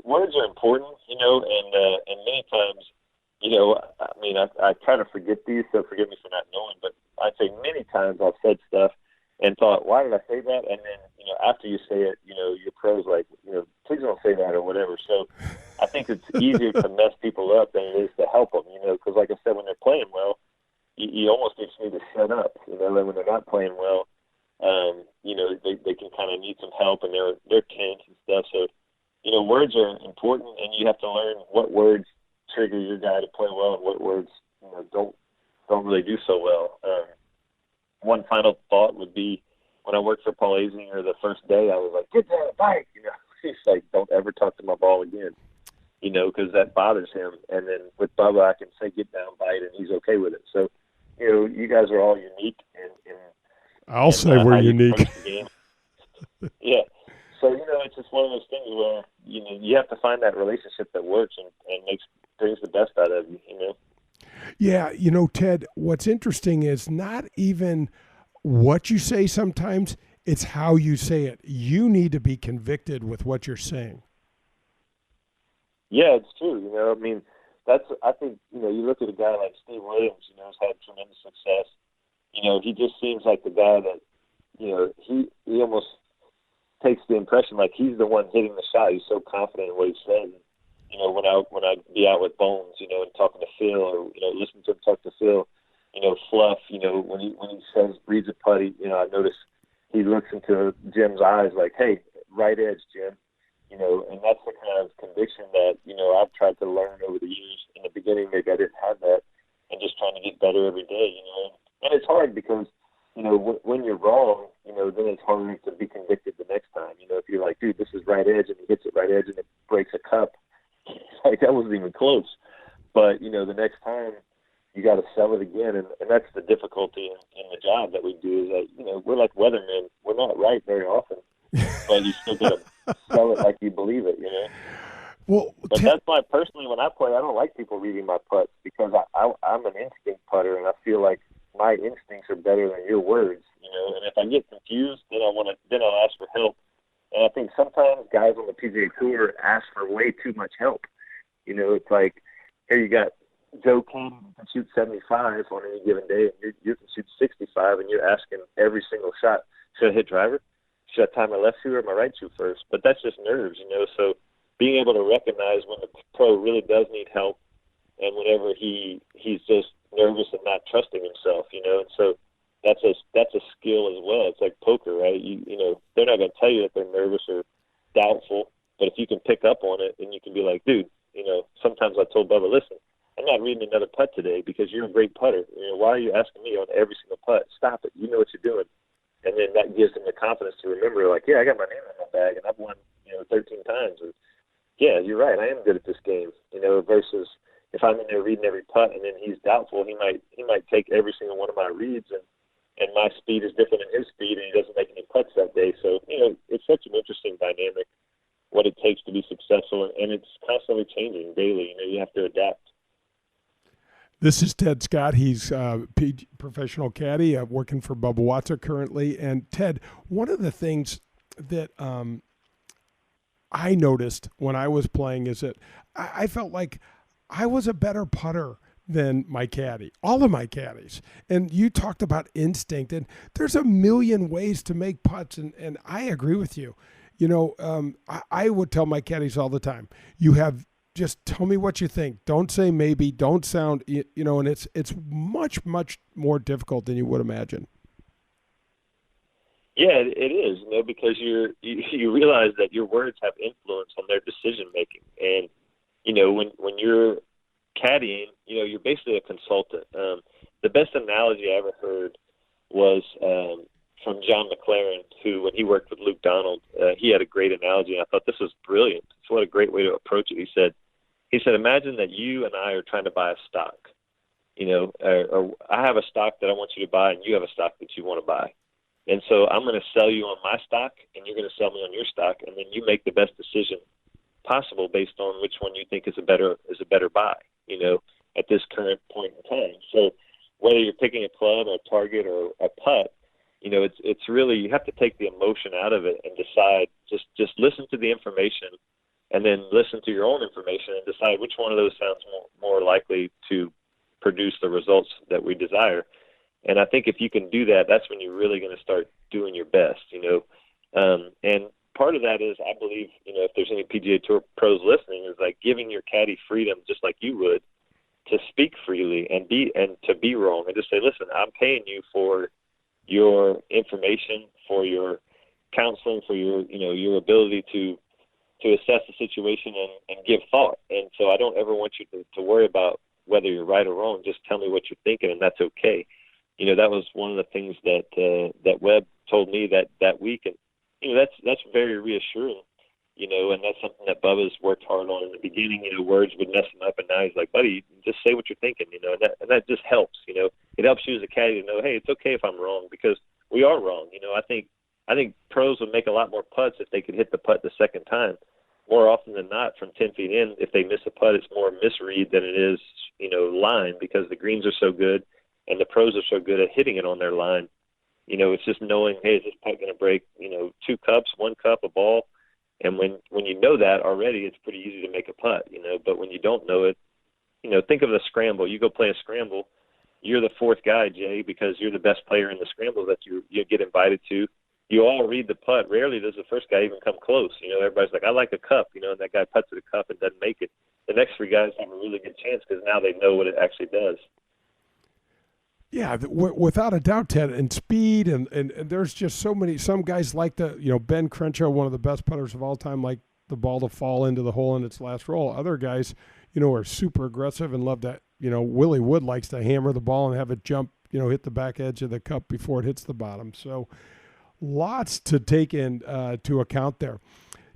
words are important, and many times, I try to forget these, so forgive me for not knowing, but I'd say many times I've said stuff and thought, why did I say that? And then, after you say it, your pro's like, please don't say that or whatever. So I think it's easier to mess people up than it is to help them, because like I said, when they're playing well, you almost just need to shut up, and when they're not playing well, they can kind of need some help, and they're tense and stuff. So, words are important, and you have to learn what words trigger your guy to play well and what words, don't really do so well. One final thought would be when I worked for Paul Azinger the first day, I was like, "Get down, bite!" He's like, "Don't ever talk to my ball again," because that bothers him. And then with Bubba, I can say, "Get down, bite," and he's okay with it. So, you guys are all unique, and I'll say we're unique. Yeah. So, it's just one of those things where, you have to find that relationship that works and brings the best out of you, Yeah, Ted, what's interesting is not even what you say sometimes, it's how you say it. You need to be convicted with what you're saying. Yeah, it's true. I think, you look at a guy like Steve Williams, who's had tremendous success. He just seems like the guy that, he almost takes the impression like he's the one hitting the shot. He's so confident in what he says. When I be out with Bones, and talking to Phil, or listening to him talk to Phil, Fluff, when he reads a putt, I notice he looks into Jim's eyes like, "Hey, right edge, Jim," and that's the kind of conviction that I've tried to learn over the years. In the beginning, maybe I didn't have that, and just trying to get better every day, And it's hard because when you're wrong, then it's harder to be convicted the next time. If you're like, "Dude, this is right edge," and he hits it right edge and it breaks a cup. Like, that wasn't even close. But, the next time you got to sell it again. And that's the difficulty in the job that we do is that, we're like weathermen. We're not right very often, but you still got to sell it like you believe it, Well, but that's why personally when I play, I don't like people reading my putts because I'm an instinct putter, and I feel like my instincts are better than your words, and if I get confused, then I'll ask for help. And I think sometimes guys on the PGA Tour ask for way too much help. It's like, here you got Joe King who can shoot 75 on any given day, and you can shoot 65, and you're asking every single shot, should I hit driver? Should I tie my left shoe or my right shoe first? But that's just nerves, So being able to recognize when the pro really does need help and whenever he's just nervous and not trusting himself, And so that's a skill as well. It's like poker, right? They're not going to tell you that they're nervous or doubtful, but if you can pick up on it, then you can be like, dude, sometimes I told Bubba, listen, I'm not reading another putt today because you're a great putter. Why are you asking me on every single putt? Stop it. You know what you're doing. And then that gives them the confidence to remember, like, yeah, I got my name in my bag and I've won, 13 times. And yeah, you're right. I am good at this game, versus if I'm in there reading every putt and then he's doubtful, he might take every single one of my reads and my speed is different than his speed, and he doesn't make any putts that day. So, it's such an interesting dynamic. what it takes to be successful, and it's constantly changing daily. You have to adapt. This is Ted Scott. He's a professional caddy working for Bubba Watson currently. And Ted, one of the things that I noticed when I was playing is that I felt like I was a better putter than my caddy, all of my caddies. And you talked about instinct, and there's a million ways to make putts, and I agree with you. I would tell my caddies all the time, just tell me what you think. Don't say maybe, don't sound, and it's much, much more difficult than you would imagine. Yeah, it is, because you realize that your words have influence on their decision making. And, when you're caddying, you're basically a consultant. The best analogy I ever heard was from John McLaren, who, when he worked with Luke Donald, he had a great analogy, and I thought this was brilliant. So what a great way to approach it. He said, imagine that you and I are trying to buy a stock. Or I have a stock that I want you to buy, and you have a stock that you want to buy. And so I'm going to sell you on my stock, and you're going to sell me on your stock, and then you make the best decision possible based on which one you think is a better buy, at this current point in time. So whether you're picking a club or a target or a putt, it's really, you have to take the emotion out of it and decide, just listen to the information and then listen to your own information and decide which one of those sounds more likely to produce the results that we desire. And I think if you can do that, that's when you're really going to start doing your best, and part of that is, I believe, if there's any PGA Tour pros listening, is like giving your caddy freedom, just like you would, to speak freely and to be wrong, and just say, listen, I'm paying you for your information, for your counseling, for your ability to assess the situation and give thought. And so I don't ever want you to worry about whether you're right or wrong. Just tell me what you're thinking, and that's okay. That was one of the things that Webb told me that week, and that's very reassuring. And that's something that Bubba's worked hard on in the beginning. Words would mess him up, and now he's like, buddy, just say what you're thinking. And that just helps. It helps you as a caddy to know, hey, it's okay if I'm wrong, because we are wrong. I think pros would make a lot more putts if they could hit the putt the second time. More often than not, from 10 feet in, if they miss a putt, it's more misread than it is, line, because the greens are so good and the pros are so good at hitting it on their line. It's just knowing, hey, is this putt going to break, 2 cups, 1 cup, a ball? And when you know that already, it's pretty easy to make a putt, But when you don't know it, think of the scramble. You go play a scramble, you're the fourth guy, Jay, because you're the best player in the scramble that you get invited to. You all read the putt. Rarely does the first guy even come close. Everybody's like, I like a cup, and that guy putts at a cup and doesn't make it. The next 3 guys have a really good chance because now they know what it actually does. Yeah, without a doubt, Ted, and speed, and there's just so many. Some guys like Ben Crenshaw, one of the best putters of all time, like the ball to fall into the hole in its last roll. Other guys, are super aggressive and love that. Willie Wood likes to hammer the ball and have it jump, hit the back edge of the cup before it hits the bottom. So lots to take to account there.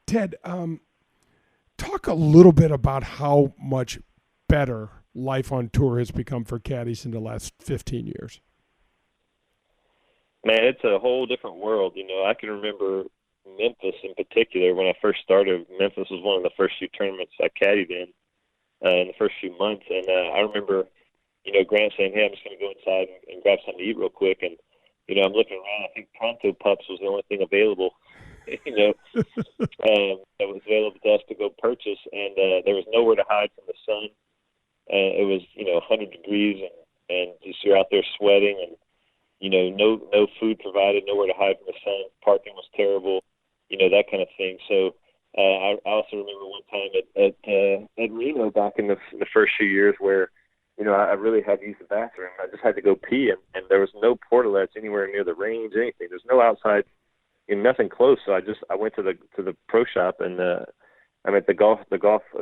Ted, talk a little bit about how much better life on tour has become for caddies in the last 15 years. Man, it's a whole different world. I can remember Memphis in particular. When I first started, Memphis was one of the first few tournaments I caddied in the first few months. And I remember, Grant saying, hey, I'm just going to go inside and grab something to eat real quick. And, I'm looking around. I think Pronto Pups was the only thing available, that was available to us to go purchase. And there was nowhere to hide from the sun. It was, 100 degrees and just you're out there sweating and, no food provided, nowhere to hide from the sun. Parking was terrible, that kind of thing. So I also remember one time at Reno back in the first few years where, I really had to use the bathroom. I just had to go pee, and there was no portalets anywhere near the range, anything. There's no outside, nothing close. So I went to the pro shop, and I'm at the golf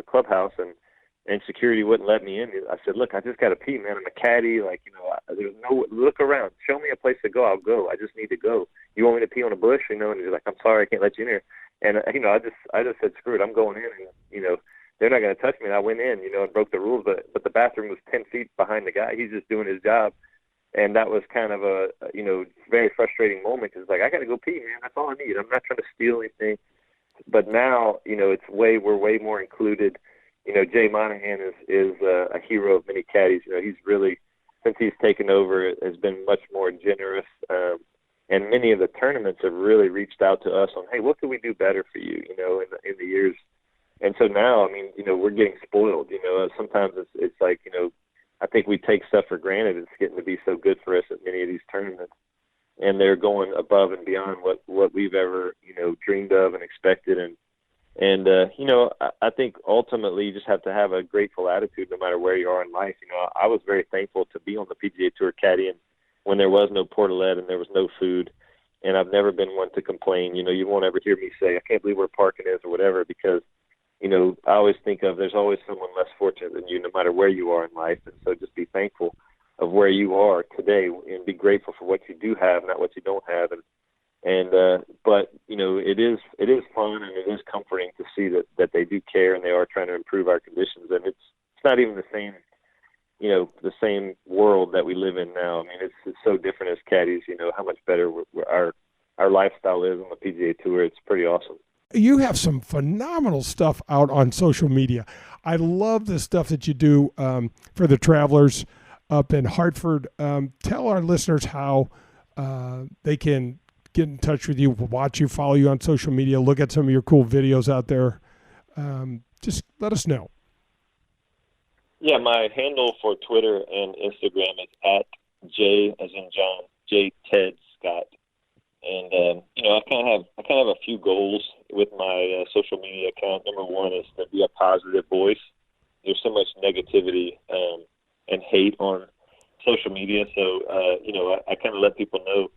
clubhouse, and security wouldn't let me in. I said, look, I just got to pee, man. I'm a caddy. There's no, look around. Show me a place to go. I'll go. I just need to go. You want me to pee on a bush? And he's like, I'm sorry, I can't let you in here. And, I just said, screw it. I'm going in. And, they're not going to touch me. And I went in, and broke the rules. But the bathroom was 10 feet behind the guy. He's just doing his job. And that was kind of a, very frustrating moment because, I got to go pee, man. That's all I need. I'm not trying to steal anything. But now, it's we're way more included. Jay Monahan is a hero of many caddies. He's really, since he's taken over, has been much more generous. And many of the tournaments have really reached out to us on, hey, what can we do better for you, in the years. And so now, we're getting spoiled. Sometimes it's like, I think we take stuff for granted. It's getting to be so good for us at many of these tournaments. And they're going above and beyond what we've ever, dreamed of and expected. And I think ultimately you just have to have a grateful attitude no matter where you are in life. I was very thankful to be on the PGA Tour caddying when there was no portalette and there was no food. And I've never been one to complain. You won't ever hear me say, I can't believe where parking is or whatever, because, I always think of there's always someone less fortunate than you no matter where you are in life. And so just be thankful of where you are today and be grateful for what you do have, not what you don't have. But it is fun and it is comforting to see that they do care and they are trying to improve our conditions. And it's not even the same world that we live in now. It's so different as caddies. How much better our lifestyle is on the PGA Tour. It's pretty awesome. You have some phenomenal stuff out on social media. I love the stuff that you do for the Travelers up in Hartford. Tell our listeners how they can get in touch with you, watch you, follow you on social media, look at some of your cool videos out there. Just let us know. Yeah, my handle for Twitter and Instagram is at J as in John, J Ted Scott. And I kind of have a few goals with my social media account. Number one is to be a positive voice. There's so much negativity and hate on social media, so I kind of let people know,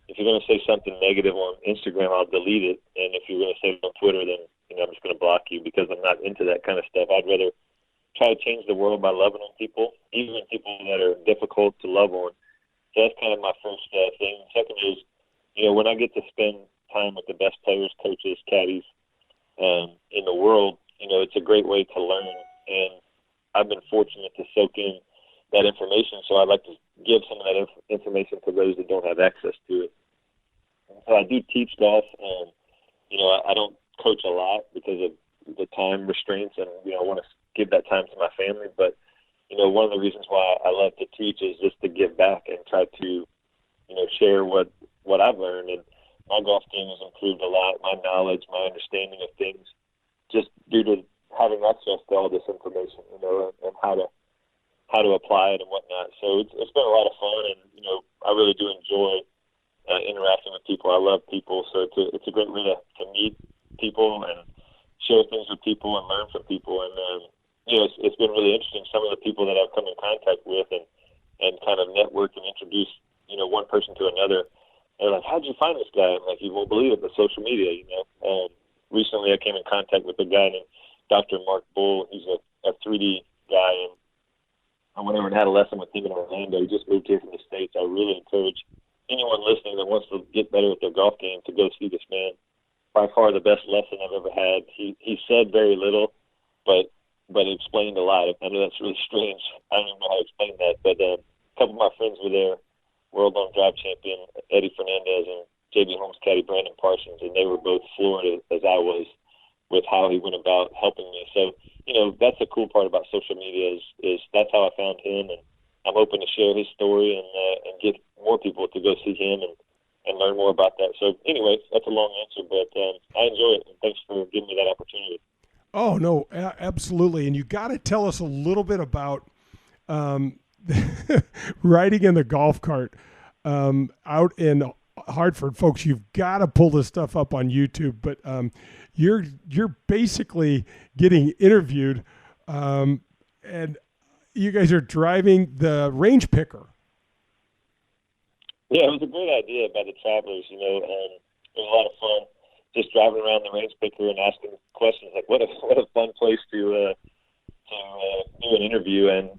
if you're going to say something negative on Instagram, I'll delete it. And if you're going to say it on Twitter, then I'm just going to block you, because I'm not into that kind of stuff. I'd rather try to change the world by loving on people, even people that are difficult to love on. So that's kind of my first thing. Second is, when I get to spend time with the best players, coaches, caddies in the world, it's a great way to learn. And I've been fortunate to soak in that information, so I'd like to give some of that information to those that don't have access to it. So I do teach golf, and I don't coach a lot because of the time restraints, and I want to give that time to my family. But one of the reasons why I love to teach is just to give back and try to share what I've learned. And my golf game has improved a lot. My knowledge, my understanding of things, just due to having access to all this information, and how to apply it and whatnot. So it's been a lot of fun, and I really do enjoy interacting with people. I love people, so it's a great way to meet people and share things with people and learn from people. And it's been really interesting. Some of the people that I've come in contact with and kind of network and introduce one person to another. They're like, how'd you find this guy? I'm like, you won't believe it, but social media. Recently I came in contact with a guy named Dr. Mark Bull. He's a 3D guy, and I went over and had a lesson with him in Orlando. He just moved here from the States. I really encourage anyone listening that wants to get better at their golf game to go see this man. By far the best lesson I've ever had. He said very little, but explained a lot. I know that's really strange. I don't even know how to explain that, but a couple of my friends were there, World Long Drive champion Eddie Fernandez and JB Holmes caddy Brandon Parsons, and they were both floored as I was with how he went about helping me. So, that's the cool part about social media is that's how I found him, and I'm open to share his story and get more people to go see him and learn more about that. So anyway, that's a long answer, but I enjoy it, and thanks for giving me that opportunity. Oh, no, absolutely. And you got to tell us a little bit about riding in the golf cart out in Hartford. Folks, you've got to pull this stuff up on YouTube, but you're basically getting interviewed, and you guys are driving the range picker. Yeah, it was a great idea by the Travelers. It was a lot of fun just driving around the range picker and asking questions. Like, what a fun place to do an interview. And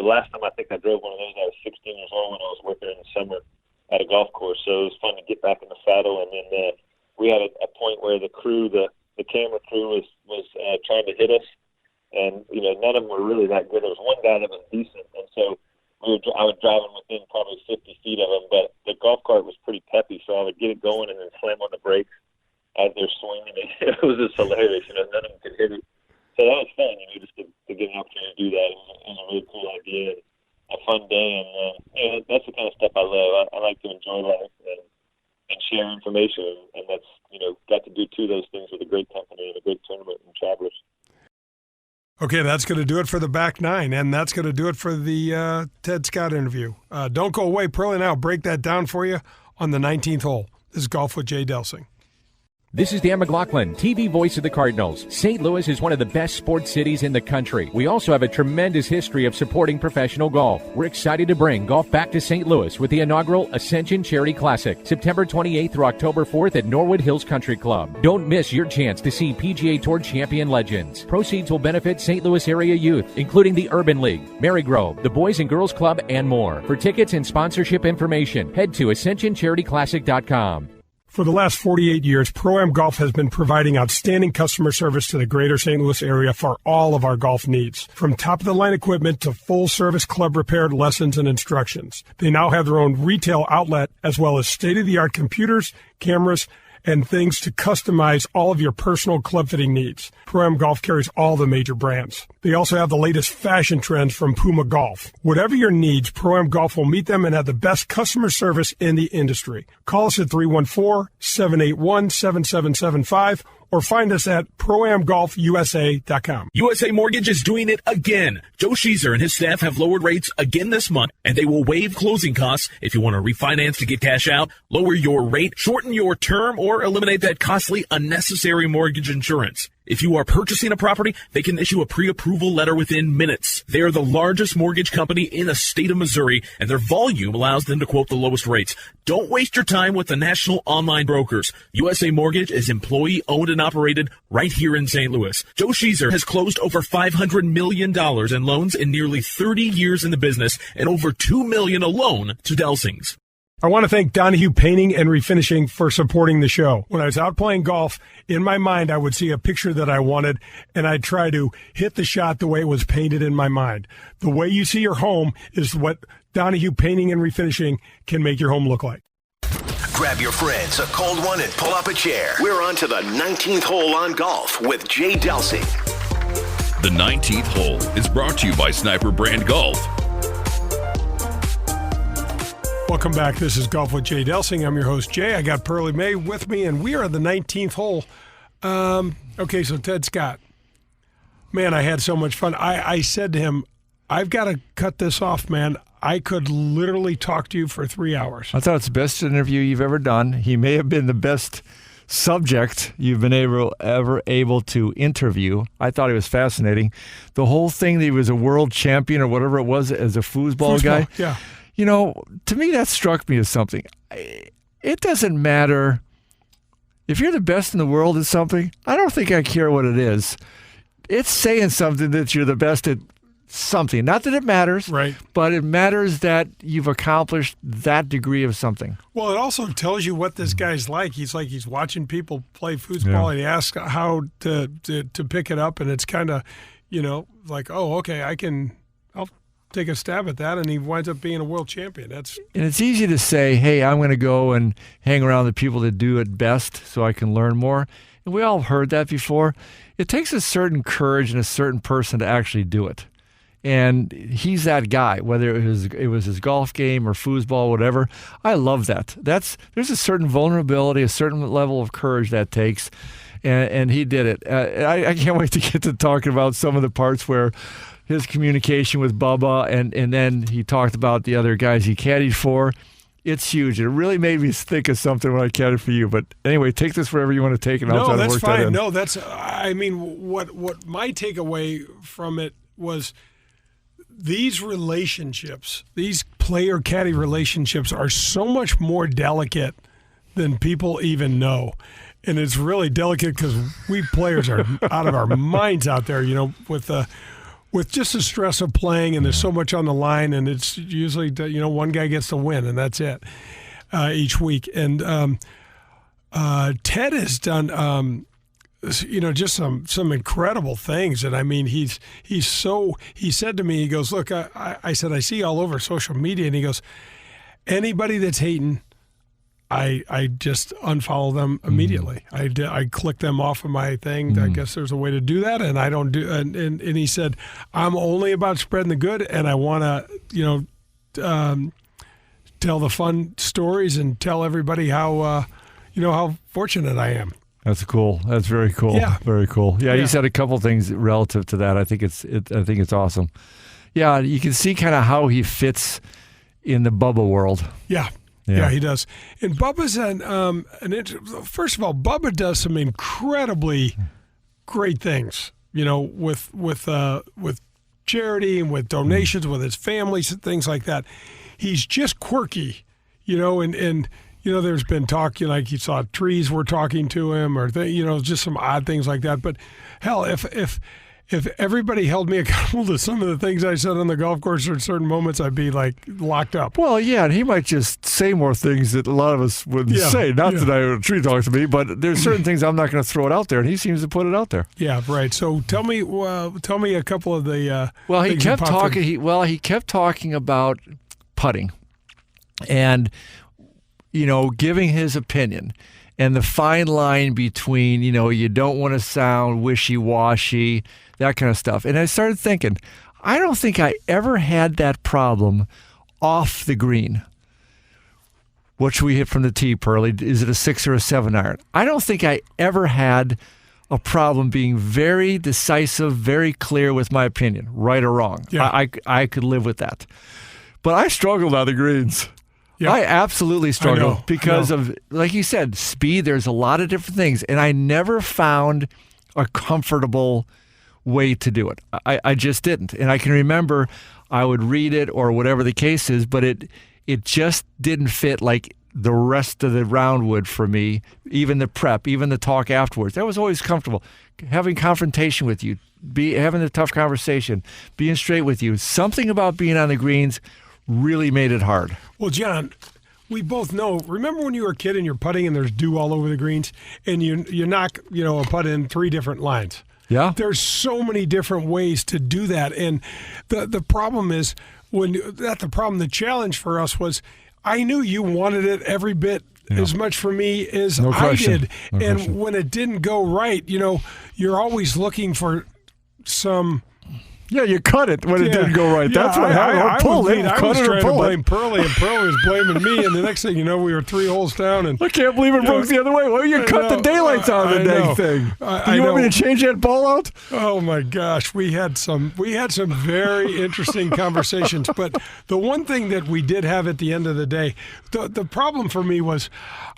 last time I think I drove one of those, I was 16 years old when I was working in the summer at a golf course. So it was fun to get back in the saddle. And then we had a point where the crew, the camera crew, was trying to hit us, and none of them were really that good. There was one guy that was decent, and so I was driving within probably 50 feet of him, but the golf cart was pretty peppy, so I would get it going and then slam on the brakes as they're swinging. It was just hilarious. None of them could hit it. So that was fun, just to get an opportunity to do that. It was a really cool idea, and a fun day, and that's the kind of stuff I love. I like to enjoy life and share information, and that's got to do two of those things with a great company and a great tournament and Travelers. Okay, that's going to do it for the back nine, and that's going to do it for the Ted Scott interview. Don't go away, Pearlie, and I'll break that down for you on the 19th hole. This is Golf with Jay Delsing. This is Dan McLaughlin, TV voice of the Cardinals. St. Louis is one of the best sports cities in the country. We also have a tremendous history of supporting professional golf. We're excited to bring golf back to St. Louis with the inaugural Ascension Charity Classic, September 28th through October 4th at Norwood Hills Country Club. Don't miss your chance to see PGA Tour champion legends. Proceeds will benefit St. Louis area youth, including the Urban League, Marygrove, the Boys and Girls Club, and more. For tickets and sponsorship information, head to AscensionCharityClassic.com. For the last 48 years, Pro-Am Golf has been providing outstanding customer service to the greater St. Louis area for all of our golf needs. From top-of-the-line equipment to full-service club repair lessons and instructions. They now have their own retail outlet as well as state-of-the-art computers, cameras, and things to customize all of your personal club fitting needs. Pro-Am Golf carries all the major brands. They also have the latest fashion trends from Puma Golf. Whatever your needs, Pro-Am Golf will meet them and have the best customer service in the industry. Call us at 314-781-7775 or find us at ProAmGolfUSA.com. USA Mortgage is doing it again. Joe Sheezer and his staff have lowered rates again this month, and they will waive closing costs if you want to refinance to get cash out, lower your rate, shorten your term, or eliminate that costly, unnecessary mortgage insurance. If you are purchasing a property, they can issue a pre-approval letter within minutes. They are the largest mortgage company in the state of Missouri, and their volume allows them to quote the lowest rates. Don't waste your time with the national online brokers. USA Mortgage is employee-owned and operated right here in St. Louis. Joe Sheezer has closed over $500 million in loans in nearly 30 years in the business and over $2 million alone to Delsings. I want to thank Donahue Painting and Refinishing for supporting the show. When I was out playing golf, in my mind, I would see a picture that I wanted, and I'd try to hit the shot the way it was painted in my mind. The way you see your home is what Donahue Painting and Refinishing can make your home look like. Grab your friends, a cold one, and pull up a chair. We're on to the 19th hole on golf with Jay Delsing. The 19th hole is brought to you by Sniper Brand Golf. Welcome back. This is Golf with Jay Delsing. I'm your host, Jay. I got Pearlie May with me, and we are at the 19th hole. Okay, so Ted Scott. Man, I had so much fun. I said to him, I've got to cut this off, man. I could literally talk to you for 3 hours. I thought it's the best interview you've ever done. He may have been the best subject you've been ever able to interview. I thought it was fascinating. The whole thing that he was a world champion or whatever it was as a foosball guy. Yeah. To me, that struck me as something. It doesn't matter. If you're the best in the world at something, I don't think I care what it is. It's saying something that you're the best at something. Not that it matters, right? But it matters that you've accomplished that degree of something. Well, it also tells you what this guy's like. He's watching people play foosball, and he asks how to pick it up, and it's kind of, like, oh, okay, I'll take a stab at that, and he winds up being a world champion. And it's easy to say, hey, I'm going to go and hang around the people that do it best so I can learn more. And we all have heard that before. It takes a certain courage and a certain person to actually do it. And he's that guy, whether it was his golf game or foosball, whatever. I love that. There's a certain vulnerability, a certain level of courage that takes, and he did it. I can't wait to get to talking about some of the parts where his communication with Bubba, and then he talked about the other guys he caddied for. It's huge. It really made me think of something when I caddied for you. But anyway, take this wherever you want to take it. I'll try to work that in. No, that's fine. What my takeaway from it was these relationships, these player-caddy relationships are so much more delicate than people even know. And it's really delicate because we players are out of our minds out there, with just the stress of playing, and there's so much on the line, and it's usually, one guy gets the win, and that's it each week. And Ted has done, just some incredible things. And I mean, he said to me, he goes, look, I said, I see all over social media, and he goes, anybody that's hating, I just unfollow them immediately. I click them off of my thing. I guess there's a way to do that, and I don't do. And he said, I'm only about spreading the good, and I want to, tell the fun stories and tell everybody how, how fortunate I am. That's cool. That's very cool. Yeah. Very cool. Yeah, you said a couple things relative to that. I think it's awesome. Yeah, you can see kind of how he fits in the Bubba world. Yeah. Yeah, he does. And Bubba's first of all, Bubba does some incredibly great things, with charity and with donations, with his families and things like that. He's just quirky, and there's been talk, like you saw trees were talking to him or, just some odd things like that. But hell, if everybody held me accountable to some of the things I said on the golf course at certain moments, I'd be like locked up. Well, yeah, and he might just say more things that a lot of us wouldn't say. Not that a tree talks to me, but there's certain things I'm not going to throw it out there, and he seems to put it out there. Yeah, right. So tell me a couple of the. Well, he kept talking. He kept talking about putting, and giving his opinion. And the fine line between, you don't want to sound wishy-washy, that kind of stuff. And I started thinking, I don't think I ever had that problem off the green. What should we hit from the tee, Pearly? Is it a 6 or a 7 iron? I don't think I ever had a problem being very decisive, very clear with my opinion, right or wrong. Yeah. I could live with that. But I struggled on the greens. Yep. I absolutely struggle because of, like you said, speed. There's a lot of different things, and I never found a comfortable way to do it. I just didn't. And I can remember I would read it or whatever the case is, but it just didn't fit like the rest of the round would for me, even the prep, even the talk afterwards. That was always comfortable. Having confrontation with you, having a tough conversation, being straight with you. Something about being on the greens really made it hard. Well, John, we both know. Remember when you were a kid and you're putting and there's dew all over the greens and you knock a putt in 3 different lines. Yeah. There's so many different ways to do that, and the problem is the challenge for us was I knew you wanted it every bit as much for me as I did, and when it didn't go right, you're always looking for some. Yeah, you cut it when it didn't go right. That's what happened. I was trying to blame Pearly, and Pearly was blaming me. And the next thing you know, we were 3 holes down. And I can't believe it broke the other way. Well, you cut the daylights out of the dang thing. Do you want me to change that ball out? Oh my gosh, we had some very interesting conversations. But the one thing that we did have at the end of the day, the problem for me was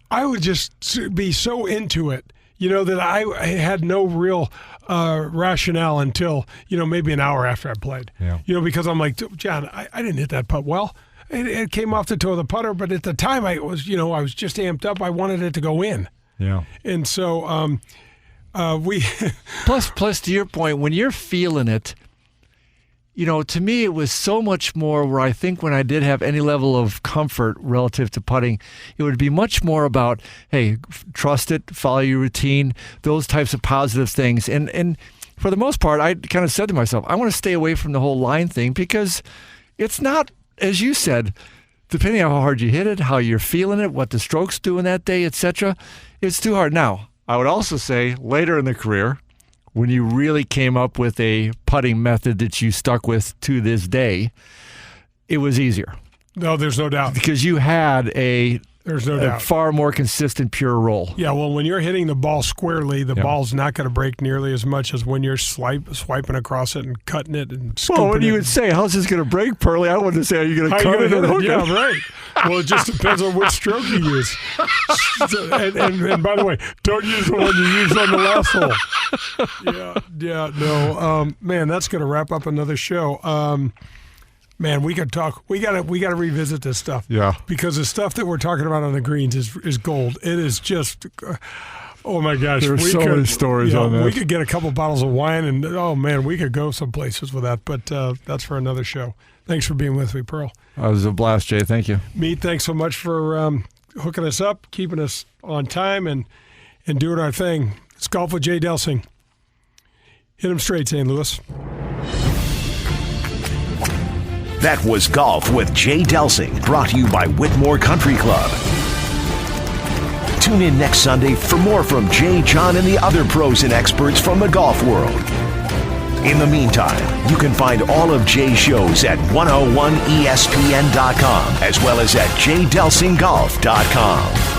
I would just be so into it. That I had no real rationale until, maybe an hour after I played. Yeah. Because I'm like, John, I didn't hit that putt well. It came off the toe of the putter, but at the time I was just amped up. I wanted it to go in. Yeah. And so we... Plus, to your point, when you're feeling it, to me, it was so much more where I think when I did have any level of comfort relative to putting, it would be much more about, hey, trust it, follow your routine, those types of positive things. And for the most part, I kind of said to myself, I want to stay away from the whole line thing because it's not, as you said, depending on how hard you hit it, how you're feeling it, what the stroke's doing that day, etc., it's too hard. Now, I would also say later in the career, when you really came up with a putting method that you stuck with to this day, it was easier. No, there's no doubt. Because you had There's no doubt. Far more consistent, pure roll. Yeah, well, when you're hitting the ball squarely, the ball's not going to break nearly as much as when you're swiping across it and cutting it and scooping it. Well, when you would say, how's this going to break, Pearly? I wouldn't say, are you going to cut it? Yeah, right. Well, it just depends on which stroke you use. And by the way, don't use the one you used on the last hole. No. Man, that's going to wrap up another show. Man, we could talk. We got to revisit this stuff. Yeah. Because the stuff that we're talking about on the greens is gold. It is just, oh my gosh. There's so many stories on that. We could get a couple bottles of wine and, oh man, we could go some places with that. But that's for another show. Thanks for being with me, Pearl. It was a blast, Jay. Thank you. Meat, thanks so much for hooking us up, keeping us on time, and doing our thing. It's Golf with Jay Delsing. Hit him straight, St. Louis. That was Golf with Jay Delsing, brought to you by Whitmore Country Club. Tune in next Sunday for more from Jay, John, and the other pros and experts from the golf world. In the meantime, you can find all of Jay's shows at 101ESPN.com as well as at jdelsinggolf.com.